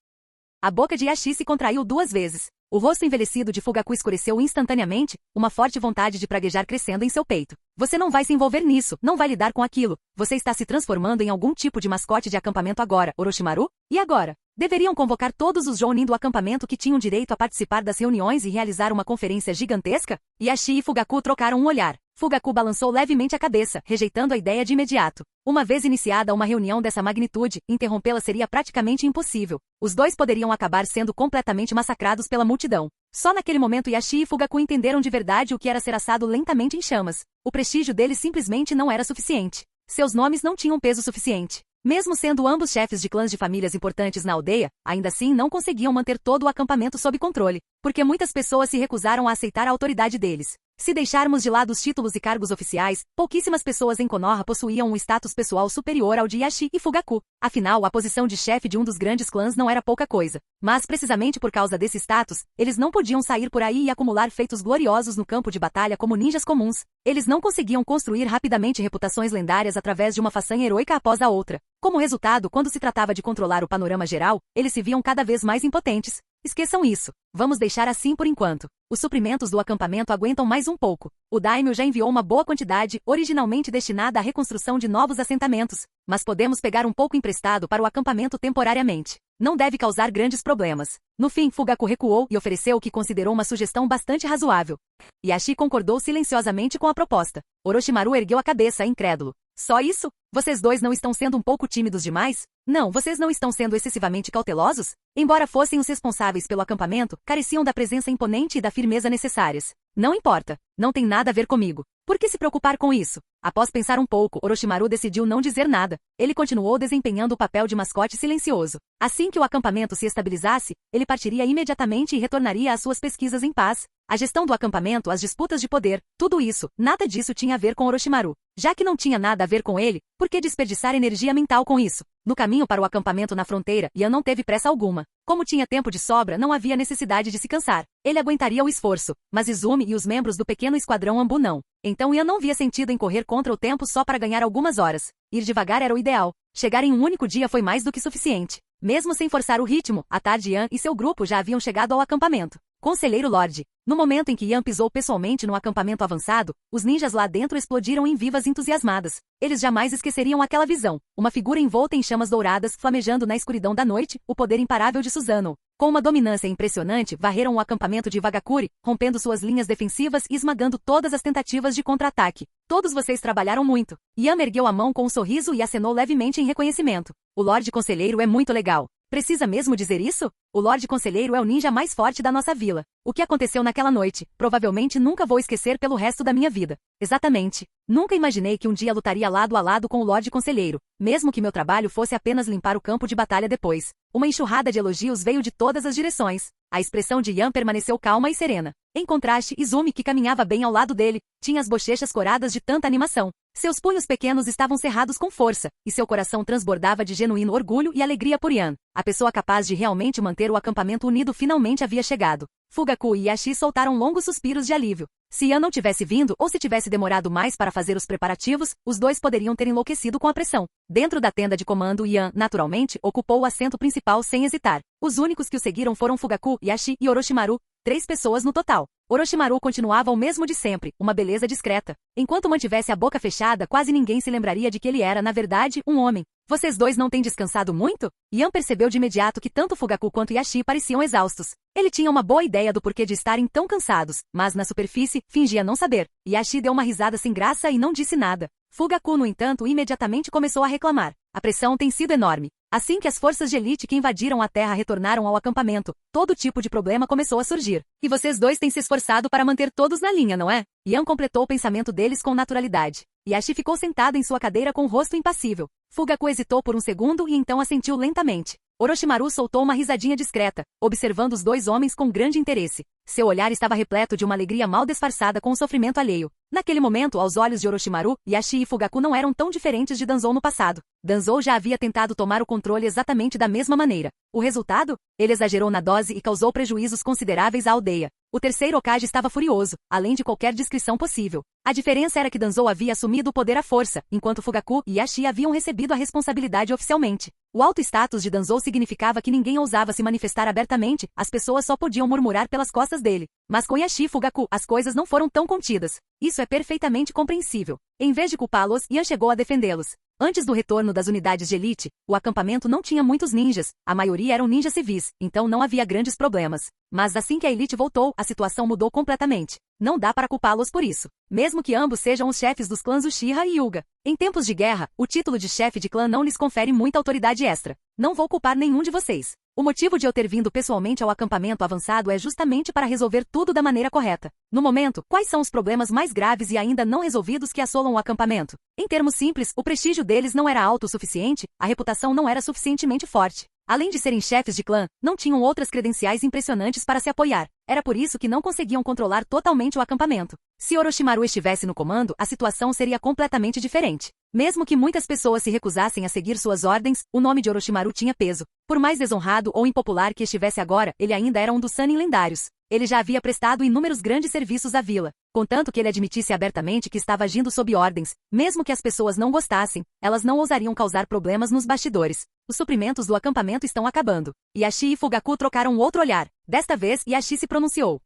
A boca de Yashi se contraiu 2 vezes. O rosto envelhecido de Fugaku escureceu instantaneamente, uma forte vontade de praguejar crescendo em seu peito. Você não vai se envolver nisso, não vai lidar com aquilo. Você está se transformando em algum tipo de mascote de acampamento agora, Orochimaru? E agora? Deveriam convocar todos os Jounin do acampamento que tinham direito a participar das reuniões e realizar uma conferência gigantesca? Yashi e Fugaku trocaram um olhar. Fugaku balançou levemente a cabeça, rejeitando a ideia de imediato. Uma vez iniciada uma reunião dessa magnitude, interrompê-la seria praticamente impossível. Os dois poderiam acabar sendo completamente massacrados pela multidão. Só naquele momento Yashi e Fugaku entenderam de verdade o que era ser assado lentamente em chamas. O prestígio deles simplesmente não era suficiente. Seus nomes não tinham peso suficiente. Mesmo sendo ambos chefes de clãs de famílias importantes na aldeia, ainda assim não conseguiam manter todo o acampamento sob controle, porque muitas pessoas se recusaram a aceitar a autoridade deles. Se deixarmos de lado os títulos e cargos oficiais, pouquíssimas pessoas em Konoha possuíam um status pessoal superior ao de Yashi e Fugaku. Afinal, a posição de chefe de um dos grandes clãs não era pouca coisa. Mas precisamente por causa desse status, eles não podiam sair por aí e acumular feitos gloriosos no campo de batalha como ninjas comuns. Eles não conseguiam construir rapidamente reputações lendárias através de uma façanha heroica após a outra. Como resultado, quando se tratava de controlar o panorama geral, eles se viam cada vez mais impotentes. Esqueçam isso. Vamos deixar assim por enquanto. Os suprimentos do acampamento aguentam mais um pouco. O Daimyo já enviou uma boa quantidade, originalmente destinada à reconstrução de novos assentamentos, mas podemos pegar um pouco emprestado para o acampamento temporariamente. Não deve causar grandes problemas. No fim, Fugaku recuou e ofereceu o que considerou uma sugestão bastante razoável. Yashi concordou silenciosamente com a proposta. Orochimaru ergueu a cabeça, incrédulo. Só isso? Vocês dois não estão sendo um pouco tímidos demais? Não, vocês não estão sendo excessivamente cautelosos? Embora fossem os responsáveis pelo acampamento, careciam da presença imponente e da firmeza necessárias. Não importa, não tem nada a ver comigo. Por que se preocupar com isso? Após pensar um pouco, Orochimaru decidiu não dizer nada. Ele continuou desempenhando o papel de mascote silencioso. Assim que o acampamento se estabilizasse, ele partiria imediatamente e retornaria às suas pesquisas em paz. A gestão do acampamento, as disputas de poder, tudo isso, nada disso tinha a ver com Orochimaru. Já que não tinha nada a ver com ele, por que desperdiçar energia mental com isso? No caminho para o acampamento na fronteira, Yan não teve pressa alguma. Como tinha tempo de sobra, não havia necessidade de se cansar. Ele aguentaria o esforço, mas Izumi e os membros do pequeno esquadrão Ambu não. Então Yan não via sentido em correr contra o tempo só para ganhar algumas horas. Ir devagar era o ideal. Chegar em um único dia foi mais do que suficiente. Mesmo sem forçar o ritmo, à tarde Yan e seu grupo já haviam chegado ao acampamento. Conselheiro Lorde. No momento em que Yan pisou pessoalmente no acampamento avançado, os ninjas lá dentro explodiram em vivas entusiasmadas. Eles jamais esqueceriam aquela visão. Uma figura envolta em chamas douradas, flamejando na escuridão da noite, o poder imparável de Susanoo. Com uma dominância impressionante, varreram o acampamento de Wagakure, rompendo suas linhas defensivas e esmagando todas as tentativas de contra-ataque. Todos vocês trabalharam muito. Yan ergueu a mão com um sorriso e acenou levemente em reconhecimento. O Lorde Conselheiro é muito legal. Precisa mesmo dizer isso? O Lorde Conselheiro é o ninja mais forte da nossa vila. O que aconteceu naquela noite, provavelmente nunca vou esquecer pelo resto da minha vida. Exatamente. Nunca imaginei que um dia lutaria lado a lado com o Lorde Conselheiro, mesmo que meu trabalho fosse apenas limpar o campo de batalha depois. Uma enxurrada de elogios veio de todas as direções. A expressão de Yan permaneceu calma e serena. Em contraste, Izumi, que caminhava bem ao lado dele, tinha as bochechas coradas de tanta animação. Seus punhos pequenos estavam cerrados com força, e seu coração transbordava de genuíno orgulho e alegria por Yan. A pessoa capaz de realmente manter o acampamento unido finalmente havia chegado. Fugaku e Yashi soltaram longos suspiros de alívio. Se Yan não tivesse vindo ou se tivesse demorado mais para fazer os preparativos, os dois poderiam ter enlouquecido com a pressão. Dentro da tenda de comando, Yan, naturalmente, ocupou o assento principal sem hesitar. Os únicos que o seguiram foram Fugaku, Yashi e Orochimaru, 3 pessoas no total. Orochimaru continuava o mesmo de sempre, uma beleza discreta. Enquanto mantivesse a boca fechada, quase ninguém se lembraria de que ele era, na verdade, um homem. Vocês dois não têm descansado muito? Yan percebeu de imediato que tanto Fugaku quanto Yashi pareciam exaustos. Ele tinha uma boa ideia do porquê de estarem tão cansados, mas na superfície, fingia não saber. Yashi deu uma risada sem graça e não disse nada. Fugaku, no entanto, imediatamente começou a reclamar. A pressão tem sido enorme. Assim que as forças de elite que invadiram a Terra retornaram ao acampamento, todo tipo de problema começou a surgir. E vocês dois têm se esforçado para manter todos na linha, não é? Yan completou o pensamento deles com naturalidade. Yashi ficou sentado em sua cadeira com o rosto impassível. Fugaku hesitou por um segundo e então assentiu lentamente. Orochimaru soltou uma risadinha discreta, observando os dois homens com grande interesse. Seu olhar estava repleto de uma alegria mal disfarçada com o sofrimento alheio. Naquele momento, aos olhos de Orochimaru, Yashi e Fugaku não eram tão diferentes de Danzou no passado. Danzou já havia tentado tomar o controle exatamente da mesma maneira. O resultado? Ele exagerou na dose e causou prejuízos consideráveis à aldeia. O terceiro Hokage estava furioso, além de qualquer descrição possível. A diferença era que Danzou havia assumido o poder à força, enquanto Fugaku e Yashi haviam recebido a responsabilidade oficialmente. O alto status de Danzou significava que ninguém ousava se manifestar abertamente, as pessoas só podiam murmurar pelas costas dele. Mas com Yashi e Fugaku, as coisas não foram tão contidas. Isso é perfeitamente compreensível. Em vez de culpá-los, Yan chegou a defendê-los. Antes do retorno das unidades de elite, o acampamento não tinha muitos ninjas, a maioria eram ninjas civis, então não havia grandes problemas. Mas assim que a elite voltou, a situação mudou completamente. Não dá para culpá-los por isso, mesmo que ambos sejam os chefes dos clãs Uchiha e Hyuga. Em tempos de guerra, o título de chefe de clã não lhes confere muita autoridade extra. Não vou culpar nenhum de vocês. O motivo de eu ter vindo pessoalmente ao acampamento avançado é justamente para resolver tudo da maneira correta. No momento, quais são os problemas mais graves e ainda não resolvidos que assolam o acampamento? Em termos simples, o prestígio deles não era alto o suficiente, a reputação não era suficientemente forte. Além de serem chefes de clã, não tinham outras credenciais impressionantes para se apoiar. Era por isso que não conseguiam controlar totalmente o acampamento. Se Orochimaru estivesse no comando, a situação seria completamente diferente. Mesmo que muitas pessoas se recusassem a seguir suas ordens, o nome de Orochimaru tinha peso. Por mais desonrado ou impopular que estivesse agora, ele ainda era um dos Sannin lendários. Ele já havia prestado inúmeros grandes serviços à vila. Contanto que ele admitisse abertamente que estava agindo sob ordens, mesmo que as pessoas não gostassem, elas não ousariam causar problemas nos bastidores. Os suprimentos do acampamento estão acabando. Yashi e Fugaku trocaram outro olhar. Desta vez, Yashi se pronunciou.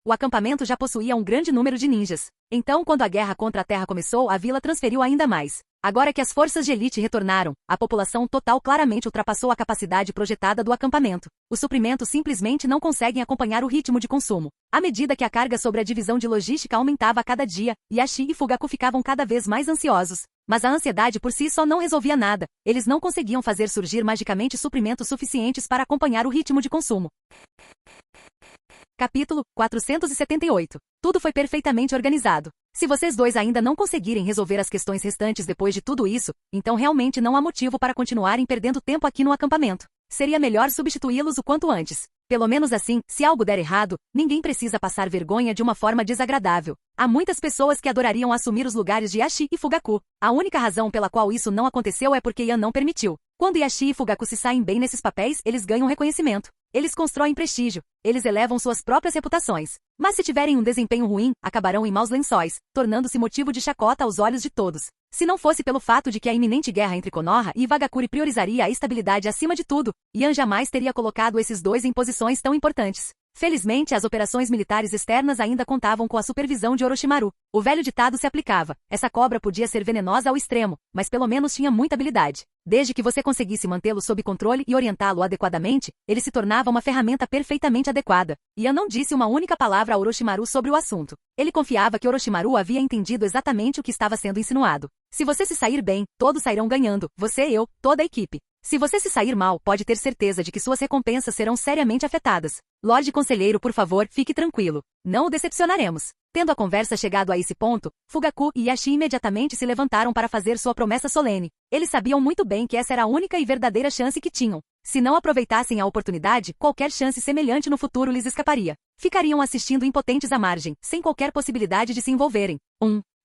O acampamento já possuía um grande número de ninjas. Então, quando a guerra contra a Terra começou, a vila transferiu ainda mais. Agora que as forças de elite retornaram, a população total claramente ultrapassou a capacidade projetada do acampamento. Os suprimentos simplesmente não conseguem acompanhar o ritmo de consumo. À medida que a carga sobre a divisão de logística aumentava a cada dia, Yashi e Fugaku ficavam cada vez mais ansiosos. Mas a ansiedade por si só não resolvia nada. Eles não conseguiam fazer surgir magicamente suprimentos suficientes para acompanhar o ritmo de consumo. Capítulo 478. Tudo foi perfeitamente organizado. Se vocês dois ainda não conseguirem resolver as questões restantes depois de tudo isso, então realmente não há motivo para continuarem perdendo tempo aqui no acampamento. Seria melhor substituí-los o quanto antes. Pelo menos assim, se algo der errado, ninguém precisa passar vergonha de uma forma desagradável. Há muitas pessoas que adorariam assumir os lugares de Yashi e Fugaku. A única razão pela qual isso não aconteceu é porque Yan não permitiu. Quando Yashi e Fugaku se saem bem nesses papéis, eles ganham reconhecimento. Eles constroem prestígio. Eles elevam suas próprias reputações. Mas se tiverem um desempenho ruim, acabarão em maus lençóis, tornando-se motivo de chacota aos olhos de todos. Se não fosse pelo fato de que a iminente guerra entre Konoha e Iwagakure priorizaria a estabilidade acima de tudo, Yan jamais teria colocado esses dois em posições tão importantes. Felizmente, as operações militares externas ainda contavam com a supervisão de Orochimaru. O velho ditado se aplicava. Essa cobra podia ser venenosa ao extremo, mas pelo menos tinha muita habilidade. Desde que você conseguisse mantê-lo sob controle e orientá-lo adequadamente, ele se tornava uma ferramenta perfeitamente adequada. Yan não disse uma única palavra a Orochimaru sobre o assunto. Ele confiava que Orochimaru havia entendido exatamente o que estava sendo insinuado. Se você se sair bem, todos sairão ganhando, você e eu, toda a equipe. Se você se sair mal, pode ter certeza de que suas recompensas serão seriamente afetadas. Lorde Conselheiro, por favor, fique tranquilo. Não o decepcionaremos. Tendo a conversa chegado a esse ponto, Fugaku e Yashi imediatamente se levantaram para fazer sua promessa solene. Eles sabiam muito bem que essa era a única e verdadeira chance que tinham. Se não aproveitassem a oportunidade, qualquer chance semelhante no futuro lhes escaparia. Ficariam assistindo impotentes à margem, sem qualquer possibilidade de se envolverem.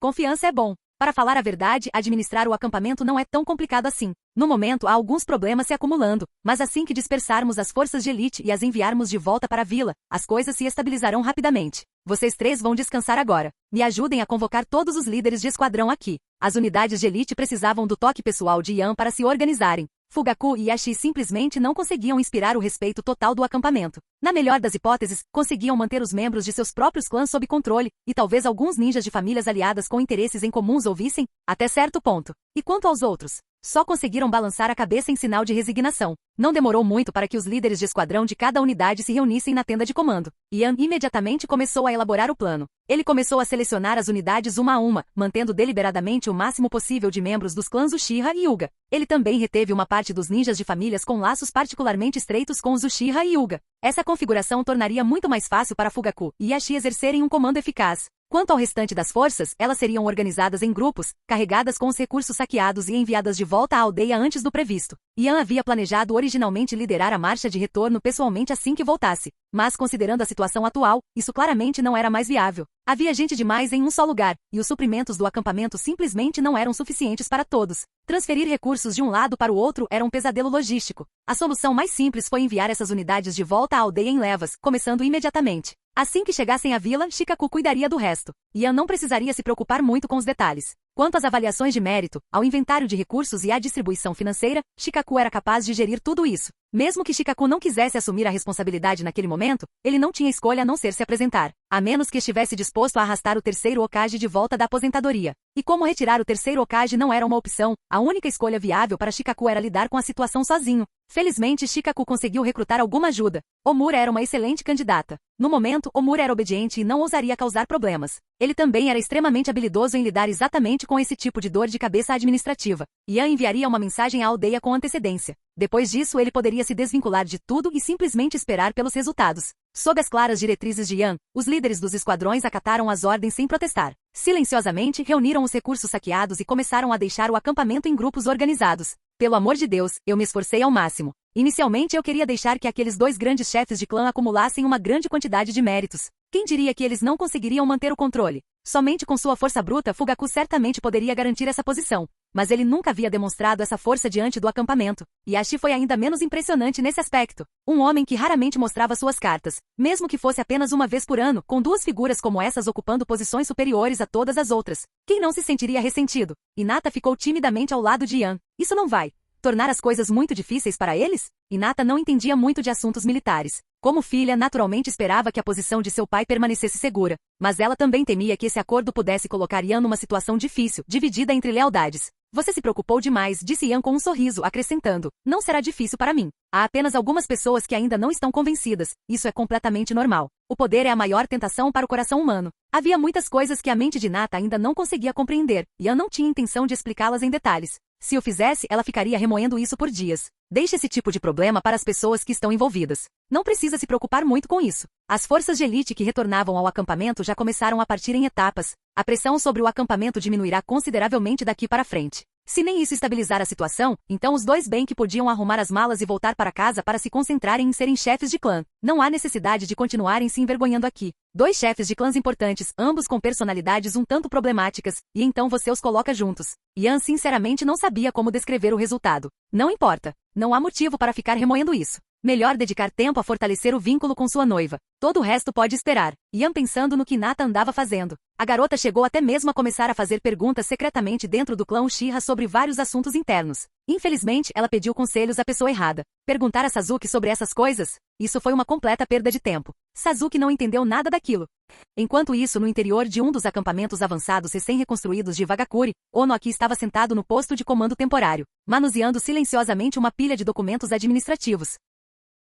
Confiança é bom. Para falar a verdade, administrar o acampamento não é tão complicado assim. No momento há alguns problemas se acumulando, mas assim que dispersarmos as forças de elite e as enviarmos de volta para a vila, as coisas se estabilizarão rapidamente. Vocês três vão descansar agora. Me ajudem a convocar todos os líderes de esquadrão aqui. As unidades de elite precisavam do toque pessoal de Yan para se organizarem. Fugaku e Yashi simplesmente não conseguiam inspirar o respeito total do acampamento. Na melhor das hipóteses, conseguiam manter os membros de seus próprios clãs sob controle, e talvez alguns ninjas de famílias aliadas com interesses em comum os ouvissem, até certo ponto. E quanto aos outros? Só conseguiram balançar a cabeça em sinal de resignação. Não demorou muito para que os líderes de esquadrão de cada unidade se reunissem na tenda de comando. Yan imediatamente começou a elaborar o plano. Ele começou a selecionar as unidades uma a uma, mantendo deliberadamente o máximo possível de membros dos clãs Uchiha e Hyuga. Ele também reteve uma parte dos ninjas de famílias com laços particularmente estreitos com os Uchiha e Hyuga. Essa configuração tornaria muito mais fácil para Fugaku e Yashi exercerem um comando eficaz. Quanto ao restante das forças, elas seriam organizadas em grupos, carregadas com os recursos saqueados e enviadas de volta à aldeia antes do previsto. Yan havia planejado originalmente liderar a marcha de retorno pessoalmente assim que voltasse. Mas considerando a situação atual, isso claramente não era mais viável. Havia gente demais em um só lugar, e os suprimentos do acampamento simplesmente não eram suficientes para todos. Transferir recursos de um lado para o outro era um pesadelo logístico. A solução mais simples foi enviar essas unidades de volta à aldeia em levas, começando imediatamente. Assim que chegassem à vila, Shikaku cuidaria do resto. Yan não precisaria se preocupar muito com os detalhes. Quanto às avaliações de mérito, ao inventário de recursos e à distribuição financeira, Shikaku era capaz de gerir tudo isso. Mesmo que Shikaku não quisesse assumir a responsabilidade naquele momento, ele não tinha escolha a não ser se apresentar, a menos que estivesse disposto a arrastar o terceiro Hokage de volta da aposentadoria. E como retirar o terceiro Hokage não era uma opção, a única escolha viável para Shikaku era lidar com a situação sozinho. Felizmente, Shikaku conseguiu recrutar alguma ajuda. Omura era uma excelente candidata. No momento, Omura era obediente e não ousaria causar problemas. Ele também era extremamente habilidoso em lidar exatamente com esse tipo de dor de cabeça administrativa. Yan enviaria uma mensagem à aldeia com antecedência. Depois disso, ele poderia se desvincular de tudo e simplesmente esperar pelos resultados. Sob as claras diretrizes de Yan, os líderes dos esquadrões acataram as ordens sem protestar. Silenciosamente, reuniram os recursos saqueados e começaram a deixar o acampamento em grupos organizados. Pelo amor de Deus, eu me esforcei ao máximo. Inicialmente eu queria deixar que aqueles dois grandes chefes de clã acumulassem uma grande quantidade de méritos. Quem diria que eles não conseguiriam manter o controle? Somente com sua força bruta Fugaku certamente poderia garantir essa posição. Mas ele nunca havia demonstrado essa força diante do acampamento. Yashi foi ainda menos impressionante nesse aspecto. Um homem que raramente mostrava suas cartas, mesmo que fosse apenas uma vez por ano, com duas figuras como essas ocupando posições superiores a todas as outras. Quem não se sentiria ressentido? Hinata ficou timidamente ao lado de Yan. Isso não vai tornar as coisas muito difíceis para eles? Hinata não entendia muito de assuntos militares. Como filha, naturalmente esperava que a posição de seu pai permanecesse segura, mas ela também temia que esse acordo pudesse colocar Yan numa situação difícil, dividida entre lealdades. Você se preocupou demais, disse Yan com um sorriso, acrescentando. Não será difícil para mim. Há apenas algumas pessoas que ainda não estão convencidas. Isso é completamente normal. O poder é a maior tentação para o coração humano. Havia muitas coisas que a mente de Nata ainda não conseguia compreender. Yan não tinha intenção de explicá-las em detalhes. Se o fizesse, ela ficaria remoendo isso por dias. Deixe esse tipo de problema para as pessoas que estão envolvidas. Não precisa se preocupar muito com isso. As forças de elite que retornavam ao acampamento já começaram a partir em etapas. A pressão sobre o acampamento diminuirá consideravelmente daqui para frente. Se nem isso estabilizar a situação, então os dois bem que podiam arrumar as malas e voltar para casa para se concentrarem em serem chefes de clã. Não há necessidade de continuarem se envergonhando aqui. Dois chefes de clãs importantes, ambos com personalidades um tanto problemáticas, e então você os coloca juntos. Yan sinceramente não sabia como descrever o resultado. Não importa. Não há motivo para ficar remoendo isso. Melhor dedicar tempo a fortalecer o vínculo com sua noiva. Todo o resto pode esperar. Yan pensando no que Nata andava fazendo. A garota chegou até mesmo a começar a fazer perguntas secretamente dentro do clã Uchiha sobre vários assuntos internos. Infelizmente, ela pediu conselhos à pessoa errada. Perguntar a Sasuke sobre essas coisas? Isso foi uma completa perda de tempo. Sasuke não entendeu nada daquilo. Enquanto isso, no interior de um dos acampamentos avançados recém-reconstruídos de Wagakure, Onoki estava sentado no posto de comando temporário, manuseando silenciosamente uma pilha de documentos administrativos.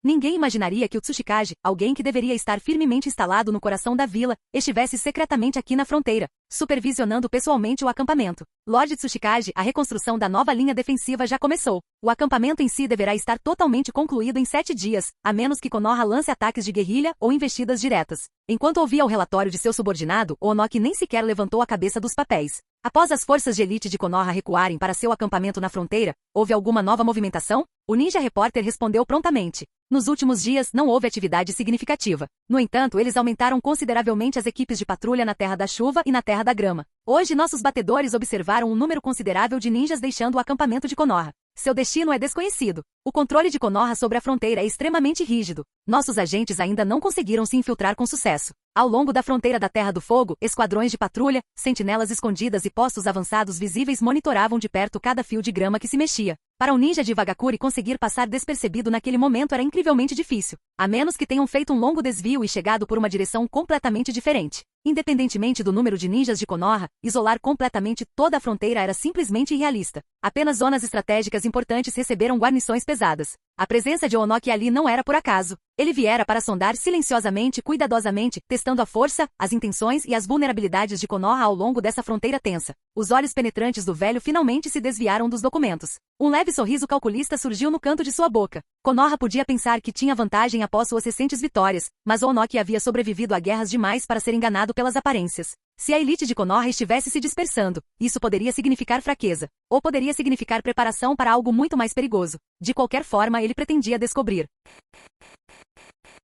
Ninguém imaginaria que o Tsuchikage, alguém que deveria estar firmemente instalado no coração da vila, estivesse secretamente aqui na fronteira, supervisionando pessoalmente o acampamento. Lord Tsuchikage, a reconstrução da nova linha defensiva já começou. O acampamento em si deverá estar totalmente concluído em 7 dias, a menos que Konoha lance ataques de guerrilha ou investidas diretas. Enquanto ouvia o relatório de seu subordinado, Onoki nem sequer levantou a cabeça dos papéis. Após as forças de elite de Konoha recuarem para seu acampamento na fronteira, houve alguma nova movimentação? O Ninja Repórter respondeu prontamente. Nos últimos dias, não houve atividade significativa. No entanto, eles aumentaram consideravelmente as equipes de patrulha na Terra da Chuva e na Terra da Grama. Hoje, nossos batedores observaram um número considerável de ninjas deixando o acampamento de Konoha. Seu destino é desconhecido. O controle de Konoha sobre a fronteira é extremamente rígido. Nossos agentes ainda não conseguiram se infiltrar com sucesso. Ao longo da fronteira da Terra do Fogo, esquadrões de patrulha, sentinelas escondidas e postos avançados visíveis monitoravam de perto cada fio de grama que se mexia. Para um ninja de Wagakure conseguir passar despercebido naquele momento era incrivelmente difícil, a menos que tenham feito um longo desvio e chegado por uma direção completamente diferente. Independentemente do número de ninjas de Konoha, isolar completamente toda a fronteira era simplesmente irrealista. Apenas zonas estratégicas importantes receberam guarnições pesadas. A presença de Onoki ali não era por acaso. Ele viera para sondar silenciosamente e cuidadosamente, testando a força, as intenções e as vulnerabilidades de Konoha ao longo dessa fronteira tensa. Os olhos penetrantes do velho finalmente se desviaram dos documentos. Um leve sorriso calculista surgiu no canto de sua boca. Konoha podia pensar que tinha vantagem após suas recentes vitórias, mas Onoki havia sobrevivido a guerras demais para ser enganado pelas aparências. Se a elite de Konoha estivesse se dispersando, isso poderia significar fraqueza, ou poderia significar preparação para algo muito mais perigoso. De qualquer forma, ele pretendia descobrir.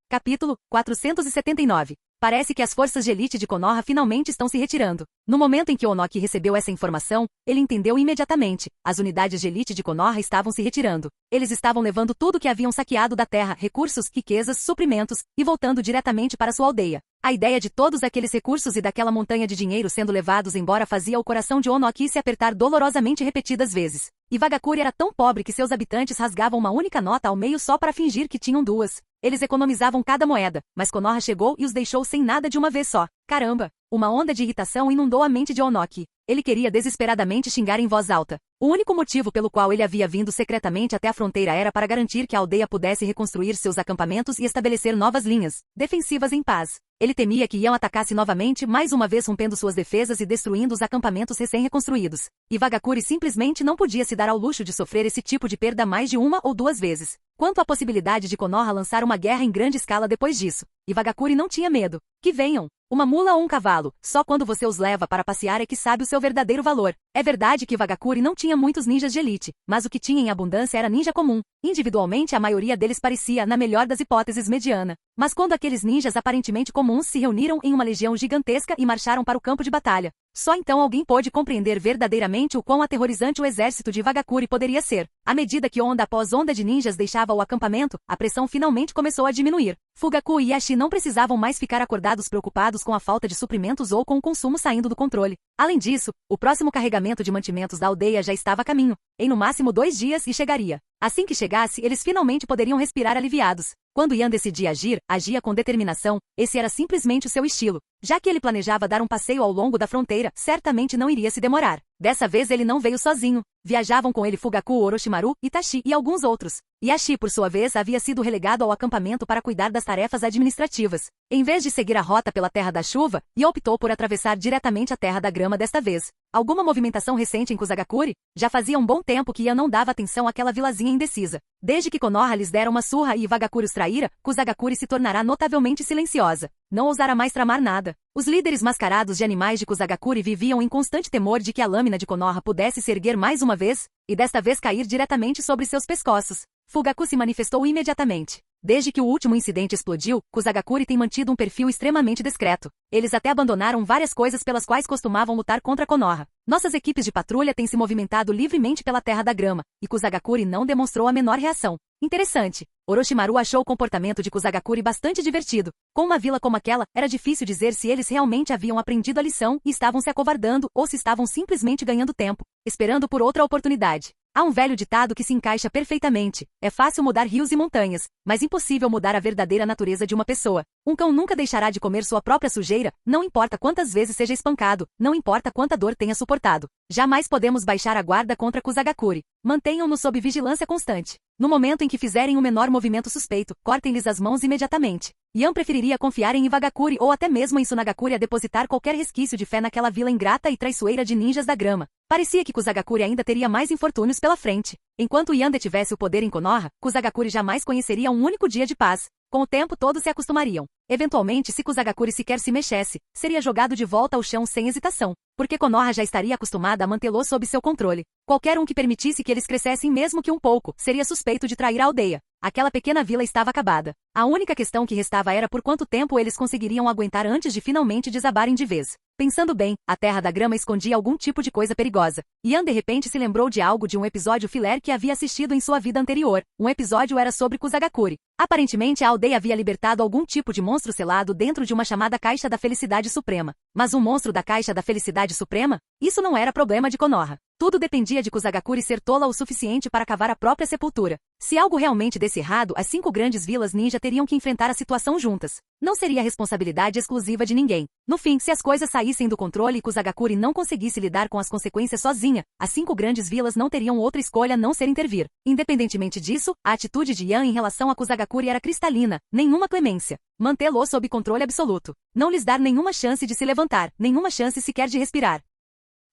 Capítulo 479. Parece que as forças de elite de Konoha finalmente estão se retirando. No momento em que Onoki recebeu essa informação, ele entendeu imediatamente. As unidades de elite de Konoha estavam se retirando. Eles estavam levando tudo que haviam saqueado da terra, recursos, riquezas, suprimentos, e voltando diretamente para sua aldeia. A ideia de todos aqueles recursos e daquela montanha de dinheiro sendo levados embora fazia o coração de Onoki se apertar dolorosamente repetidas vezes. E Wagakure era tão pobre que seus habitantes rasgavam uma única nota ao meio só para fingir que tinham duas. Eles economizavam cada moeda, mas Konoha chegou e os deixou sem nada de uma vez só. Caramba! Uma onda de irritação inundou a mente de Onoki. Ele queria desesperadamente xingar em voz alta. O único motivo pelo qual ele havia vindo secretamente até a fronteira era para garantir que a aldeia pudesse reconstruir seus acampamentos e estabelecer novas linhas defensivas em paz. Ele temia que Yan atacasse novamente, mais uma vez rompendo suas defesas e destruindo os acampamentos recém-reconstruídos. E Wagakure simplesmente não podia se dar ao luxo de sofrer esse tipo de perda mais de uma ou duas vezes. Quanto à possibilidade de Konoha lançar uma guerra em grande escala depois disso, e Wagakure não tinha medo. Que venham! Uma mula ou um cavalo, só quando você os leva para passear é que sabe o seu verdadeiro valor. É verdade que Wagakure não tinha muitos ninjas de elite, mas o que tinha em abundância era ninja comum. Individualmente a maioria deles parecia, na melhor das hipóteses, mediana. Mas quando aqueles ninjas aparentemente comuns se reuniram em uma legião gigantesca e marcharam para o campo de batalha, só então alguém pôde compreender verdadeiramente o quão aterrorizante o exército de Wagakure poderia ser. À medida que onda após onda de ninjas deixava o acampamento, a pressão finalmente começou a diminuir. Fugaku e Yashi não precisavam mais ficar acordados preocupados com a falta de suprimentos ou com o consumo saindo do controle. Além disso, o próximo carregamento de mantimentos da aldeia já estava a caminho. Em no máximo 2 dias e chegaria. Assim que chegasse, eles finalmente poderiam respirar aliviados. Quando Yan decidia agir, agia com determinação, esse era simplesmente o seu estilo. Já que ele planejava dar um passeio ao longo da fronteira, certamente não iria se demorar. Dessa vez ele não veio sozinho. Viajavam com ele Fugaku, Orochimaru, Itachi e alguns outros. Yashi, por sua vez, havia sido relegado ao acampamento para cuidar das tarefas administrativas. Em vez de seguir a rota pela Terra da Chuva, Yan optou por atravessar diretamente a Terra da Grama desta vez. Alguma movimentação recente em Kusagakuri? Já fazia um bom tempo que Yan não dava atenção àquela vilazinha indecisa. Desde que Konoha lhes dera uma surra e Ivagakuri os traíra, Kusagakuri se tornará notavelmente silenciosa. Não ousara mais tramar nada. Os líderes mascarados de animais de Kusagakuri viviam em constante temor de que a lâmina de Konoha pudesse se erguer mais uma vez, e desta vez cair diretamente sobre seus pescoços. Fugaku se manifestou imediatamente. Desde que o último incidente explodiu, Kusagakuri tem mantido um perfil extremamente discreto. Eles até abandonaram várias coisas pelas quais costumavam lutar contra Konoha. Nossas equipes de patrulha têm se movimentado livremente pela Terra da Grama, e Kusagakuri não demonstrou a menor reação. Interessante. Orochimaru achou o comportamento de Kusagakuri bastante divertido. Com uma vila como aquela, era difícil dizer se eles realmente haviam aprendido a lição e estavam se acovardando ou se estavam simplesmente ganhando tempo, esperando por outra oportunidade. Há um velho ditado que se encaixa perfeitamente. É fácil mudar rios e montanhas, mas impossível mudar a verdadeira natureza de uma pessoa. Um cão nunca deixará de comer sua própria sujeira, não importa quantas vezes seja espancado, não importa quanta dor tenha suportado. Jamais podemos baixar a guarda contra Kusagakuri. Mantenham-no sob vigilância constante. No momento em que fizerem o menor movimento suspeito, cortem-lhes as mãos imediatamente. Yan preferiria confiar em Ivagakuri ou até mesmo em Tsunagakuri a depositar qualquer resquício de fé naquela vila ingrata e traiçoeira de ninjas da grama. Parecia que Kusagakuri ainda teria mais infortúnios pela frente. Enquanto Yan detivesse o poder em Konoha, Kusagakuri jamais conheceria um único dia de paz. Com o tempo todos se acostumariam. Eventualmente, se Kusagakuri sequer se mexesse, seria jogado de volta ao chão sem hesitação, porque Konoha já estaria acostumada a mantê-lo sob seu controle. Qualquer um que permitisse que eles crescessem mesmo que um pouco, seria suspeito de trair a aldeia. Aquela pequena vila estava acabada. A única questão que restava era por quanto tempo eles conseguiriam aguentar antes de finalmente desabarem de vez. Pensando bem, a Terra da Grama escondia algum tipo de coisa perigosa. Yan de repente se lembrou de algo de um episódio filler que havia assistido em sua vida anterior. Um episódio era sobre Kusagakuri. Aparentemente a aldeia havia libertado algum tipo de monstro selado dentro de uma chamada Caixa da Felicidade Suprema. Mas um monstro da Caixa da Felicidade Suprema? Isso não era problema de Konoha. Tudo dependia de Kusagakuri ser tola o suficiente para cavar a própria sepultura. Se algo realmente desse errado, as 5 grandes vilas ninja teriam que enfrentar a situação juntas. Não seria responsabilidade exclusiva de ninguém. No fim, se as coisas saíssem do controle e Kusagakuri não conseguisse lidar com as consequências sozinha, as 5 grandes vilas não teriam outra escolha a não ser intervir. Independentemente disso, a atitude de Yan em relação a Kusagakuri era cristalina, nenhuma clemência. Mantê-lo sob controle absoluto. Não lhes dar nenhuma chance de se levantar, nenhuma chance sequer de respirar.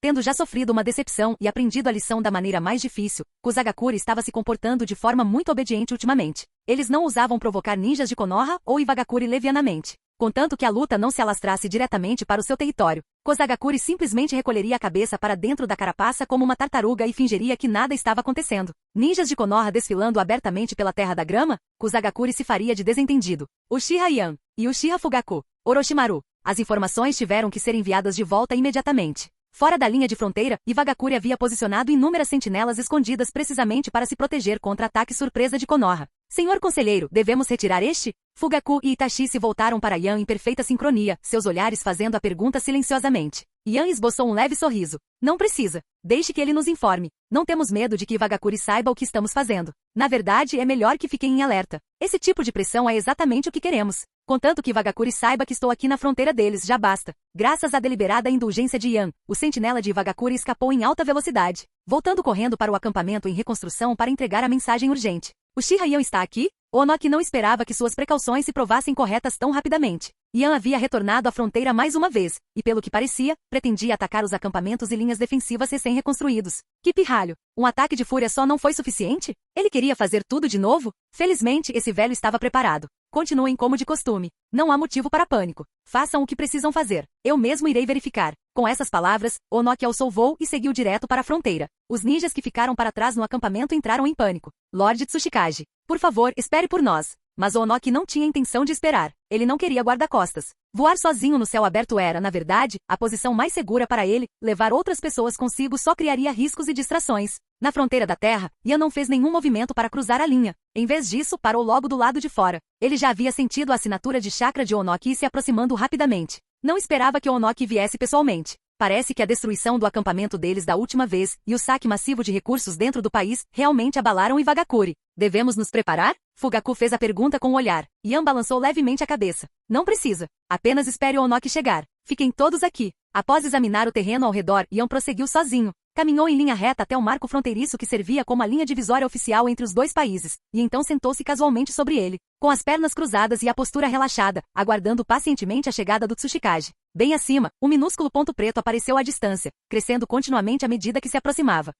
Tendo já sofrido uma decepção e aprendido a lição da maneira mais difícil, Kusagakuri estava se comportando de forma muito obediente ultimamente. Eles não ousavam provocar ninjas de Konoha ou Ivagakuri levianamente. Contanto que a luta não se alastrasse diretamente para o seu território, Kusagakuri simplesmente recolheria a cabeça para dentro da carapaça como uma tartaruga e fingiria que nada estava acontecendo. Ninjas de Konoha desfilando abertamente pela Terra da Grama? Kusagakuri se faria de desentendido. Uchiha Yan e Uchiha Fugaku, Orochimaru. As informações tiveram que ser enviadas de volta imediatamente. Fora da linha de fronteira, Ivagakuri havia posicionado inúmeras sentinelas escondidas precisamente para se proteger contra ataque surpresa de Konoha. Senhor conselheiro, devemos retirar este? Fugaku e Itachi se voltaram para Yan em perfeita sincronia, seus olhares fazendo a pergunta silenciosamente. Yan esboçou um leve sorriso. Não precisa. Deixe que ele nos informe. Não temos medo de que Ivagakuri saiba o que estamos fazendo. Na verdade, é melhor que fiquem em alerta. Esse tipo de pressão é exatamente o que queremos. Contanto que Ivagakuri saiba que estou aqui na fronteira deles, já basta. Graças à deliberada indulgência de Yan, o sentinela de Ivagakuri escapou em alta velocidade, voltando correndo para o acampamento em reconstrução para entregar a mensagem urgente. Uchiha Yan está aqui? Onoki não esperava que suas precauções se provassem corretas tão rapidamente. Yan havia retornado à fronteira mais uma vez, e pelo que parecia, pretendia atacar os acampamentos e linhas defensivas recém-reconstruídos. Que pirralho! Um ataque de fúria só não foi suficiente? Ele queria fazer tudo de novo? Felizmente, esse velho estava preparado. Continuem como de costume. Não há motivo para pânico. Façam o que precisam fazer. Eu mesmo irei verificar. Com essas palavras, Onoki alçou voo e seguiu direto para a fronteira. Os ninjas que ficaram para trás no acampamento entraram em pânico. Lord Tsuchikage, por favor, espere por nós. Mas Onoki não tinha intenção de esperar. Ele não queria guarda-costas. Voar sozinho no céu aberto era, na verdade, a posição mais segura para ele. Levar outras pessoas consigo só criaria riscos e distrações. Na fronteira da terra, Yan não fez nenhum movimento para cruzar a linha. Em vez disso, parou logo do lado de fora. Ele já havia sentido a assinatura de chakra de Onoki se aproximando rapidamente. Não esperava que Onoki viesse pessoalmente. Parece que a destruição do acampamento deles da última vez e o saque massivo de recursos dentro do país realmente abalaram Ivagakuri. Devemos nos preparar? Fugaku fez a pergunta com o olhar. Yan balançou levemente a cabeça. Não precisa. Apenas espere Onoki chegar. Fiquem todos aqui. Após examinar o terreno ao redor, Ian prosseguiu sozinho. Caminhou em linha reta até o marco fronteiriço que servia como a linha divisória oficial entre os dois países, e então sentou-se casualmente sobre ele, com as pernas cruzadas e a postura relaxada, aguardando pacientemente a chegada do Tsuchikage. Bem acima, um minúsculo ponto preto apareceu à distância, crescendo continuamente à medida que se aproximava.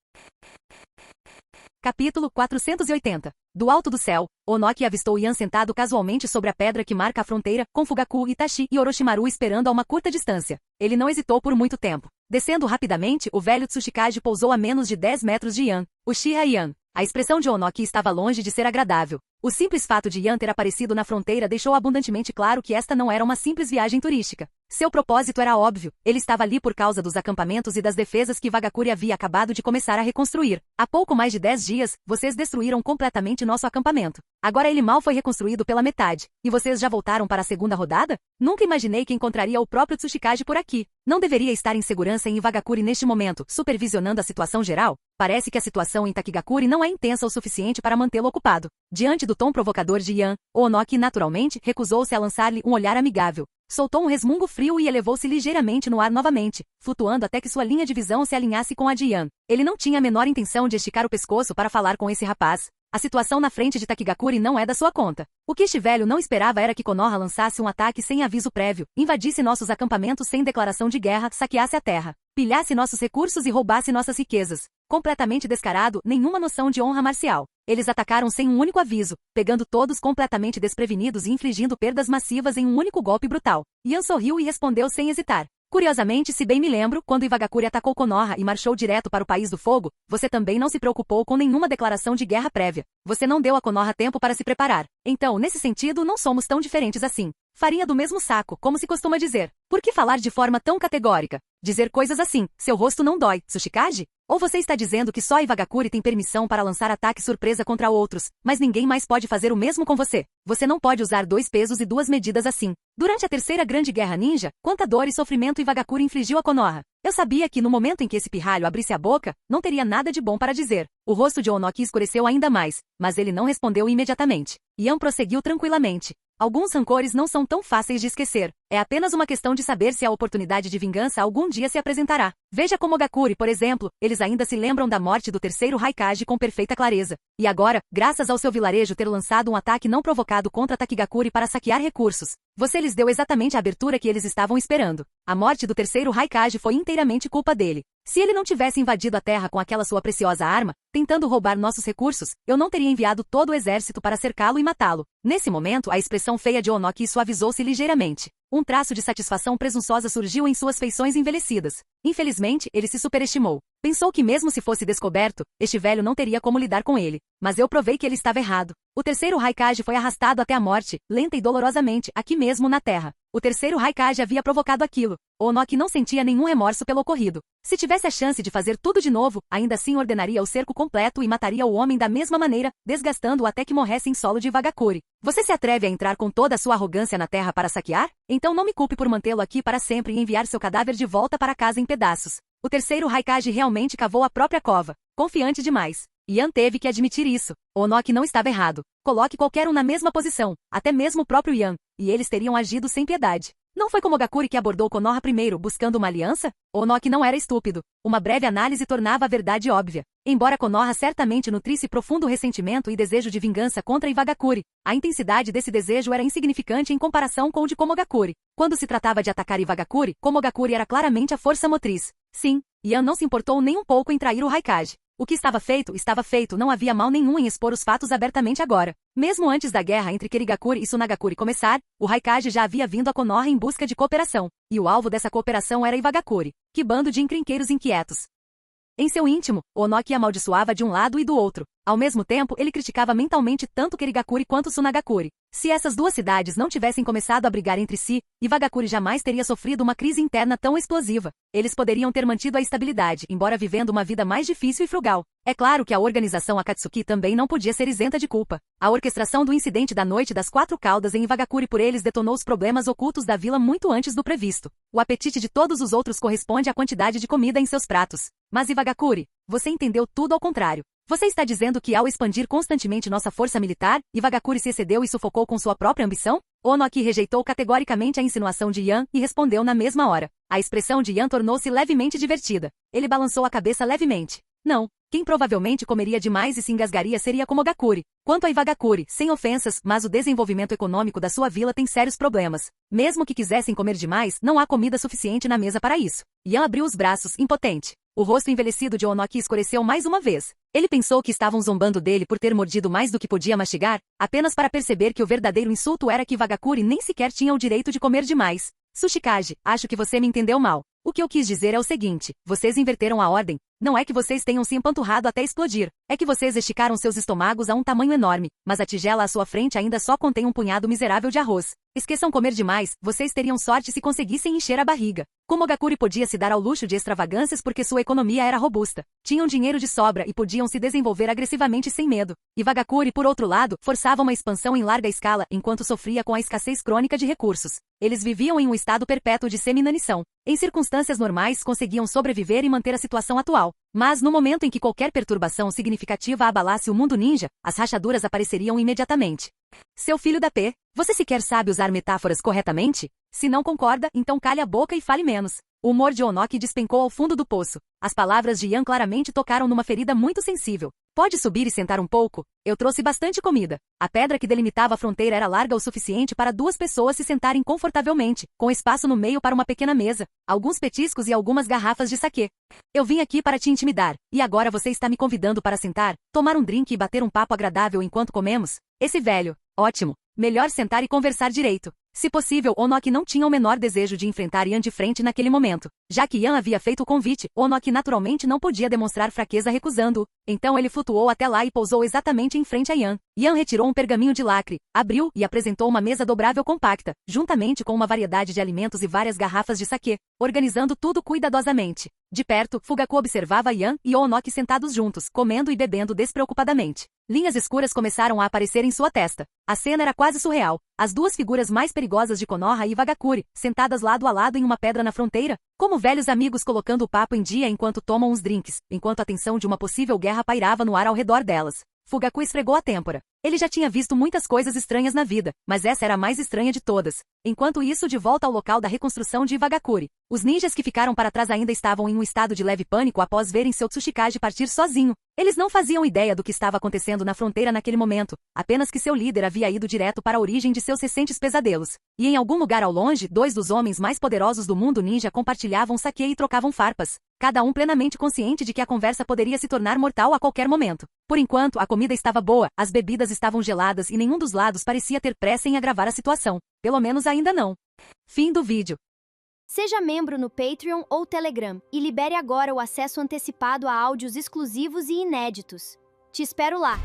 Capítulo 480. Do alto do céu, Onoki avistou Ian sentado casualmente sobre a pedra que marca a fronteira, com Fugaku, Itachi e Orochimaru esperando a uma curta distância. Ele não hesitou por muito tempo. Descendo rapidamente, o velho Tsuchikage pousou a menos de 10 metros de Ian, Uchiha Ian. A expressão de Onoki estava longe de ser agradável. O simples fato de Ian ter aparecido na fronteira deixou abundantemente claro que esta não era uma simples viagem turística. Seu propósito era óbvio, ele estava ali por causa dos acampamentos e das defesas que Wagakuri havia acabado de começar a reconstruir. Há pouco mais de 10 dias, vocês destruíram completamente nosso acampamento. Agora ele mal foi reconstruído pela metade. E vocês já voltaram para a segunda rodada? Nunca imaginei que encontraria o próprio Tsuchikage por aqui. Não deveria estar em segurança em Wagakuri neste momento, supervisionando a situação geral? Parece que a situação em Takigakuri não é intensa o suficiente para mantê-lo ocupado. Diante do tom provocador de Ian, Onoki naturalmente recusou-se a lançar-lhe um olhar amigável. Soltou um resmungo frio e elevou-se ligeiramente no ar novamente, flutuando até que sua linha de visão se alinhasse com a de Ian. Ele não tinha a menor intenção de esticar o pescoço para falar com esse rapaz. A situação na frente de Takigakuri não é da sua conta. O que este velho não esperava era que Konoha lançasse um ataque sem aviso prévio, invadisse nossos acampamentos sem declaração de guerra, saqueasse a terra, pilhasse nossos recursos e roubasse nossas riquezas. Completamente descarado, nenhuma noção de honra marcial. Eles atacaram sem um único aviso, pegando todos completamente desprevenidos e infligindo perdas massivas em um único golpe brutal. Ian sorriu e respondeu sem hesitar. Curiosamente, se bem me lembro, quando Iwagakuri atacou Konoha e marchou direto para o País do Fogo, você também não se preocupou com nenhuma declaração de guerra prévia. Você não deu a Konoha tempo para se preparar. Então, nesse sentido, não somos tão diferentes assim. Farinha do mesmo saco, como se costuma dizer. Por que falar de forma tão categórica? Dizer coisas assim, seu rosto não dói, Tsuchikage? Ou você está dizendo que só Iwagakuri tem permissão para lançar ataque surpresa contra outros, mas ninguém mais pode fazer o mesmo com você? Você não pode usar 2 pesos e 2 medidas assim. Durante a terceira grande guerra ninja, quanta dor e sofrimento Iwagakuri infligiu a Konoha. Eu sabia que no momento em que esse pirralho abrisse a boca, não teria nada de bom para dizer. O rosto de Onoki escureceu ainda mais, mas ele não respondeu imediatamente. Ian prosseguiu tranquilamente. Alguns rancores não são tão fáceis de esquecer. É apenas uma questão de saber se a oportunidade de vingança algum dia se apresentará. Veja como Gakuri, por exemplo, eles ainda se lembram da morte do terceiro Raikage com perfeita clareza. E agora, graças ao seu vilarejo ter lançado um ataque não provocado contra Takigakuri para saquear recursos, você lhes deu exatamente a abertura que eles estavam esperando. A morte do terceiro Raikage foi inteiramente culpa dele. Se ele não tivesse invadido a terra com aquela sua preciosa arma, tentando roubar nossos recursos, eu não teria enviado todo o exército para cercá-lo e matá-lo. Nesse momento, a expressão feia de Onoki suavizou-se ligeiramente. Um traço de satisfação presunçosa surgiu em suas feições envelhecidas. Infelizmente, ele se superestimou. Pensou que mesmo se fosse descoberto, este velho não teria como lidar com ele. Mas eu provei que ele estava errado. O terceiro Raikage foi arrastado até a morte, lenta e dolorosamente, aqui mesmo na terra. O terceiro Raikage havia provocado aquilo. Onoki não sentia nenhum remorso pelo ocorrido. Se tivesse a chance de fazer tudo de novo, ainda assim ordenaria o cerco completo e mataria o homem da mesma maneira, desgastando-o até que morresse em solo de Iwagakuri. Você se atreve a entrar com toda a sua arrogância na terra para saquear? Então não me culpe por mantê-lo aqui para sempre e enviar seu cadáver de volta para casa em pedaços. O terceiro Raikage realmente cavou a própria cova. Confiante demais. Ian teve que admitir isso. Onoki não estava errado. Coloque qualquer um na mesma posição, até mesmo o próprio Ian, e eles teriam agido sem piedade. Não foi como Gakuri que abordou Konoha primeiro, buscando uma aliança? Onoki não era estúpido. Uma breve análise tornava a verdade óbvia. Embora Konoha certamente nutrisse profundo ressentimento e desejo de vingança contra Iwagakuri, a intensidade desse desejo era insignificante em comparação com o de Komogakuri. Quando se tratava de atacar Iwagakuri, Komogakuri era claramente a força motriz. Sim, Ian não se importou nem um pouco em trair o Raikage. O que estava feito, não havia mal nenhum em expor os fatos abertamente agora. Mesmo antes da guerra entre Kirigakuri e Tsunagakuri começar, o Raikage já havia vindo a Konoha em busca de cooperação, e o alvo dessa cooperação era Iwagakuri. Que bando de encrenqueiros inquietos! Em seu íntimo, Onoki amaldiçoava de um lado e do outro. Ao mesmo tempo, ele criticava mentalmente tanto Kirigakuri quanto Tsunagakuri. Se essas duas cidades não tivessem começado a brigar entre si, Iwagakuri jamais teria sofrido uma crise interna tão explosiva. Eles poderiam ter mantido a estabilidade, embora vivendo uma vida mais difícil e frugal. É claro que a organização Akatsuki também não podia ser isenta de culpa. A orquestração do incidente da Noite das Quatro Caudas em Iwagakuri por eles detonou os problemas ocultos da vila muito antes do previsto. O apetite de todos os outros corresponde à quantidade de comida em seus pratos. Mas Iwagakuri, você entendeu tudo ao contrário. Você está dizendo que ao expandir constantemente nossa força militar, Iwagakuri se excedeu e sufocou com sua própria ambição? Onoki rejeitou categoricamente a insinuação de Yan e respondeu na mesma hora. A expressão de Yan tornou-se levemente divertida. Ele balançou a cabeça levemente. Não. Quem provavelmente comeria demais e se engasgaria seria Komogakuri. Quanto a Iwagakuri, sem ofensas, mas o desenvolvimento econômico da sua vila tem sérios problemas. Mesmo que quisessem comer demais, não há comida suficiente na mesa para isso. Yan abriu os braços, impotente. O rosto envelhecido de Onoki escureceu mais uma vez. Ele pensou que estavam zombando dele por ter mordido mais do que podia mastigar, apenas para perceber que o verdadeiro insulto era que Iwagakuri nem sequer tinha o direito de comer demais. Tsuchikage, acho que você me entendeu mal. O que eu quis dizer é o seguinte, vocês inverteram a ordem. Não é que vocês tenham se empanturrado até explodir, é que vocês esticaram seus estômagos a um tamanho enorme, mas a tigela à sua frente ainda só contém um punhado miserável de arroz. Esqueçam comer demais, vocês teriam sorte se conseguissem encher a barriga. Komogakuri podia se dar ao luxo de extravagâncias porque sua economia era robusta. Tinham dinheiro de sobra e podiam se desenvolver agressivamente sem medo. Iwagakuri, por outro lado, forçava uma expansão em larga escala enquanto sofria com a escassez crônica de recursos. Eles viviam em um estado perpétuo de semi-inanição. Em circunstâncias normais conseguiam sobreviver e manter a situação atual. Mas no momento em que qualquer perturbação significativa abalasse o mundo ninja, as rachaduras apareceriam imediatamente. Seu filho da P, você sequer sabe usar metáforas corretamente? Se não concorda, então calhe a boca e fale menos. O humor de Onoki despencou ao fundo do poço. As palavras de Yan claramente tocaram numa ferida muito sensível. Pode subir e sentar um pouco? Eu trouxe bastante comida. A pedra que delimitava a fronteira era larga o suficiente para 2 pessoas se sentarem confortavelmente, com espaço no meio para uma pequena mesa, alguns petiscos e algumas garrafas de saquê. Eu vim aqui para te intimidar, e agora você está me convidando para sentar, tomar um drink e bater um papo agradável enquanto comemos? Esse velho. Ótimo. Melhor sentar e conversar direito. Se possível, Onoki não tinha o menor desejo de enfrentar Yan de frente naquele momento. Já que Yan havia feito o convite, Onoki naturalmente não podia demonstrar fraqueza recusando-o. Então ele flutuou até lá e pousou exatamente em frente a Yan. Yan retirou um pergaminho de lacre, abriu e apresentou uma mesa dobrável compacta, juntamente com uma variedade de alimentos e várias garrafas de saquê, organizando tudo cuidadosamente. De perto, Fugaku observava Yan e Onoki sentados juntos, comendo e bebendo despreocupadamente. Linhas escuras começaram a aparecer em sua testa. A cena era quase surreal. As 2 figuras mais perigosas de Konoha e Iwagakuri, sentadas lado a lado em uma pedra na fronteira, como velhos amigos colocando o papo em dia enquanto tomam uns drinks, enquanto a tensão de uma possível guerra pairava no ar ao redor delas. Fugaku esfregou a têmpora. Ele já tinha visto muitas coisas estranhas na vida, mas essa era a mais estranha de todas. Enquanto isso, de volta ao local da reconstrução de Iwagakuri, os ninjas que ficaram para trás ainda estavam em um estado de leve pânico após verem seu Tsuchikage partir sozinho. Eles não faziam ideia do que estava acontecendo na fronteira naquele momento, apenas que seu líder havia ido direto para a origem de seus recentes pesadelos. E em algum lugar ao longe, 2 dos homens mais poderosos do mundo ninja compartilhavam saquê e trocavam farpas, cada um plenamente consciente de que a conversa poderia se tornar mortal a qualquer momento. Por enquanto, a comida estava boa, as bebidas estavam geladas e nenhum dos lados parecia ter pressa em agravar a situação. Pelo menos ainda não. Fim do vídeo. Seja membro no Patreon ou Telegram e libere agora o acesso antecipado a áudios exclusivos e inéditos. Te espero lá!